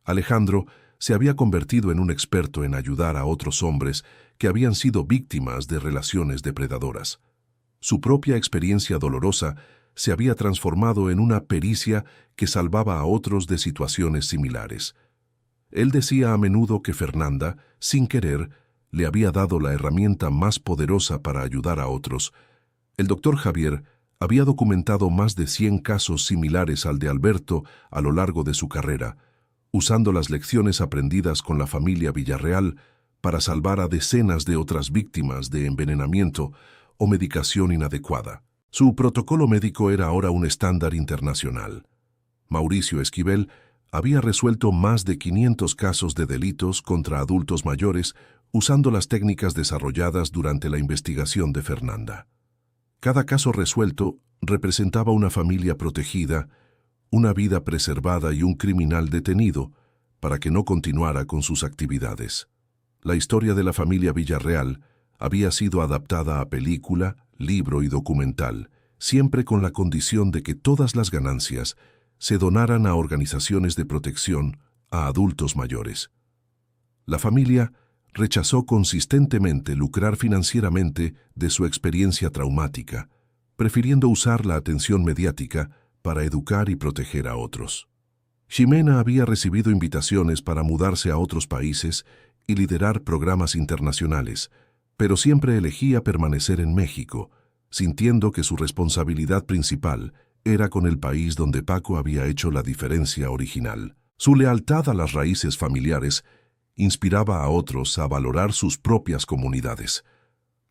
Alejandro se había convertido en un experto en ayudar a otros hombres que habían sido víctimas de relaciones depredadoras. Su propia experiencia dolorosa se había transformado en una pericia que salvaba a otros de situaciones similares. Él decía a menudo que Fernanda, sin querer, le había dado la herramienta más poderosa para ayudar a otros. El doctor Javier había documentado más de 100 casos similares al de Alberto a lo largo de su carrera, usando las lecciones aprendidas con la familia Villarreal para salvar a decenas de otras víctimas de envenenamiento o medicación inadecuada. Su protocolo médico era ahora un estándar internacional. Mauricio Esquivel había resuelto más de 500 casos de delitos contra adultos mayores usando las técnicas desarrolladas durante la investigación de Fernanda. Cada caso resuelto representaba una familia protegida, una vida preservada y un criminal detenido para que no continuara con sus actividades. La historia de la familia Villarreal había sido adaptada a película, libro y documental, siempre con la condición de que todas las ganancias se donaran a organizaciones de protección a adultos mayores. La familia rechazó consistentemente lucrar financieramente de su experiencia traumática, prefiriendo usar la atención mediática para educar y proteger a otros. Ximena había recibido invitaciones para mudarse a otros países y liderar programas internacionales, pero siempre elegía permanecer en México, sintiendo que su responsabilidad principal era con el país donde Paco había hecho la diferencia original. Su lealtad a las raíces familiares inspiraba a otros a valorar sus propias comunidades.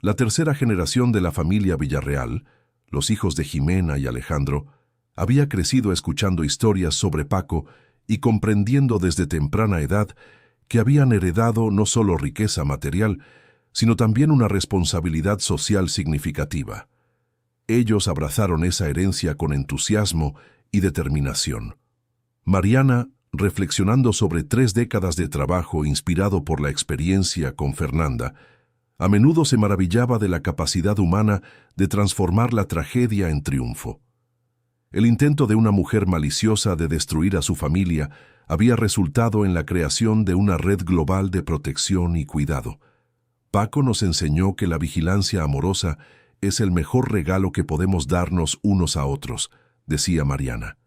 La tercera generación de la familia Villarreal, los hijos de Jimena y Alejandro, había crecido escuchando historias sobre Paco y comprendiendo desde temprana edad que habían heredado no solo riqueza material, sino también una responsabilidad social significativa. Ellos abrazaron esa herencia con entusiasmo y determinación. Mariana, reflexionando sobre 3 décadas de trabajo inspirado por la experiencia con Fernanda, a menudo se maravillaba de la capacidad humana de transformar la tragedia en triunfo. El intento de una mujer maliciosa de destruir a su familia había resultado en la creación de una red global de protección y cuidado. Paco nos enseñó que la vigilancia amorosa es el mejor regalo que podemos darnos unos a otros, decía Mariana.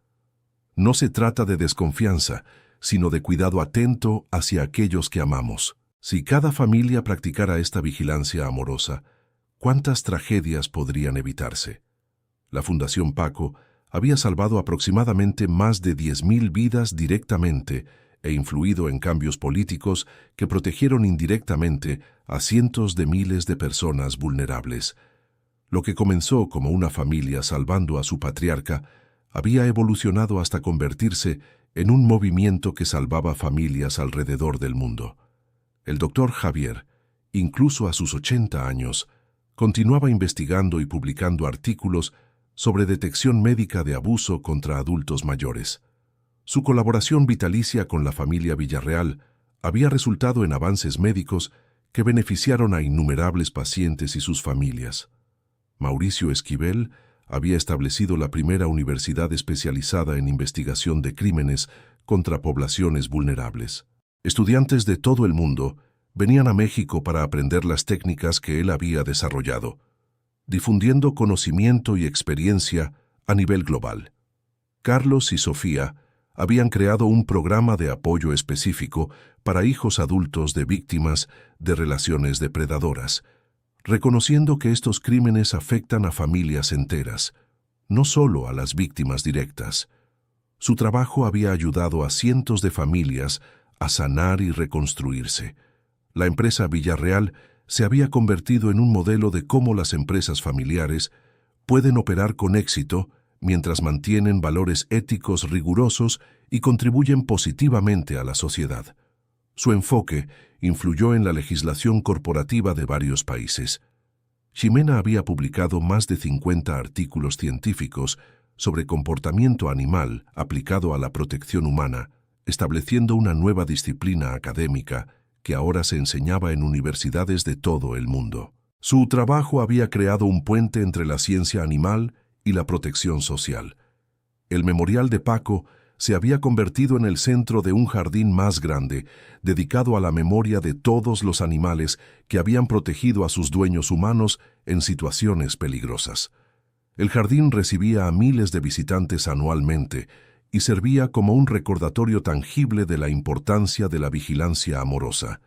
No se trata de desconfianza, sino de cuidado atento hacia aquellos que amamos. Si cada familia practicara esta vigilancia amorosa, ¿cuántas tragedias podrían evitarse? La Fundación Paco había salvado aproximadamente más de 10,000 vidas directamente e influido en cambios políticos que protegieron indirectamente a cientos de miles de personas vulnerables. Lo que comenzó como una familia salvando a su patriarca había evolucionado hasta convertirse en un movimiento que salvaba familias alrededor del mundo. El doctor Javier, incluso a sus 80 años, continuaba investigando y publicando artículos sobre detección médica de abuso contra adultos mayores. Su colaboración vitalicia con la familia Villarreal había resultado en avances médicos que beneficiaron a innumerables pacientes y sus familias. Mauricio Esquivel había establecido la primera universidad especializada en investigación de crímenes contra poblaciones vulnerables. Estudiantes de todo el mundo venían a México para aprender las técnicas que él había desarrollado, difundiendo conocimiento y experiencia a nivel global. Carlos y Sofía habían creado un programa de apoyo específico para hijos adultos de víctimas de relaciones depredadoras, reconociendo que estos crímenes afectan a familias enteras, no solo a las víctimas directas. Su trabajo había ayudado a cientos de familias a sanar y reconstruirse. La empresa Villarreal se había convertido en un modelo de cómo las empresas familiares pueden operar con éxito mientras mantienen valores éticos rigurosos y contribuyen positivamente a la sociedad. Su enfoque influyó en la legislación corporativa de varios países. Ximena había publicado más de 50 artículos científicos sobre comportamiento animal aplicado a la protección humana, estableciendo una nueva disciplina académica que ahora se enseñaba en universidades de todo el mundo. Su trabajo había creado un puente entre la ciencia animal y la protección social. El Memorial de Paco se había convertido en el centro de un jardín más grande, dedicado a la memoria de todos los animales que habían protegido a sus dueños humanos en situaciones peligrosas. El jardín recibía a miles de visitantes anualmente y servía como un recordatorio tangible de la importancia de la vigilancia amorosa.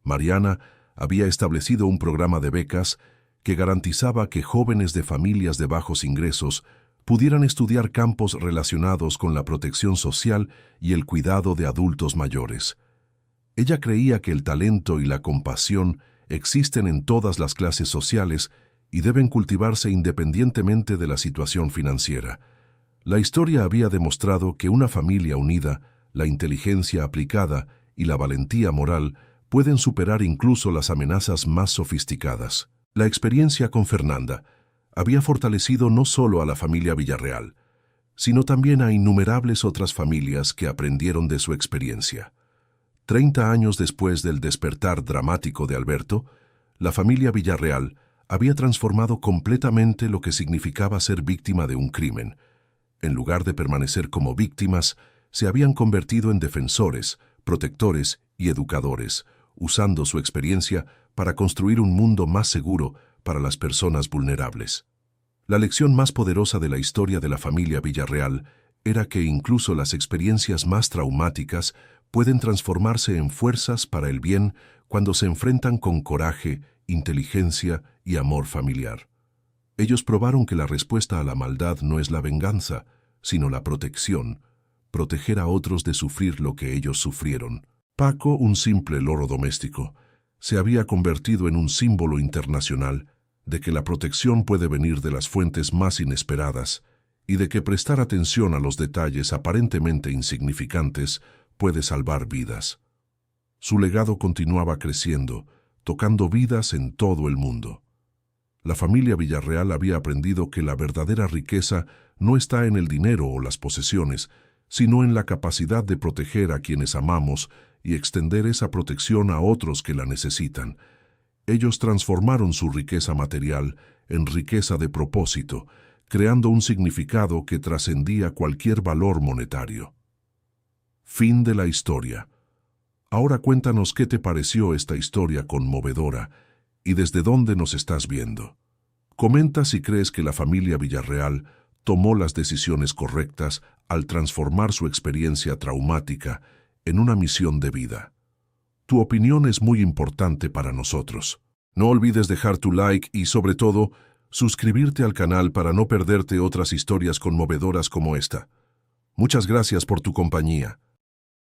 Mariana había establecido un programa de becas que garantizaba que jóvenes de familias de bajos ingresos pudieran estudiar campos relacionados con la protección social y el cuidado de adultos mayores. Ella creía que el talento y la compasión existen en todas las clases sociales y deben cultivarse independientemente de la situación financiera. La historia había demostrado que una familia unida, la inteligencia aplicada y la valentía moral pueden superar incluso las amenazas más sofisticadas. La experiencia con Fernanda había fortalecido no solo a la familia Villarreal, sino también a innumerables otras familias que aprendieron de su experiencia. 30 años después del despertar dramático de Alberto, la familia Villarreal había transformado completamente lo que significaba ser víctima de un crimen. En lugar de permanecer como víctimas, se habían convertido en defensores, protectores y educadores, usando su experiencia para construir un mundo más seguro para las personas vulnerables. La lección más poderosa de la historia de la familia Villarreal era que incluso las experiencias más traumáticas pueden transformarse en fuerzas para el bien cuando se enfrentan con coraje, inteligencia y amor familiar. Ellos probaron que la respuesta a la maldad no es la venganza, sino la protección, proteger a otros de sufrir lo que ellos sufrieron. Paco, un simple loro doméstico, se había convertido en un símbolo internacional de que la protección puede venir de las fuentes más inesperadas y de que prestar atención a los detalles aparentemente insignificantes puede salvar vidas. Su legado continuaba creciendo, tocando vidas en todo el mundo. La familia Villarreal había aprendido que la verdadera riqueza no está en el dinero o las posesiones, sino en la capacidad de proteger a quienes amamos y extender esa protección a otros que la necesitan. Ellos transformaron su riqueza material en riqueza de propósito, creando un significado que trascendía cualquier valor monetario. Fin de la historia. Ahora cuéntanos qué te pareció esta historia conmovedora y desde dónde nos estás viendo. Comenta si crees que la familia Villarreal tomó las decisiones correctas al transformar su experiencia traumática en una misión de vida. Tu opinión es muy importante para nosotros. No olvides dejar tu like y, sobre todo, suscribirte al canal para no perderte otras historias conmovedoras como esta. Muchas gracias por tu compañía.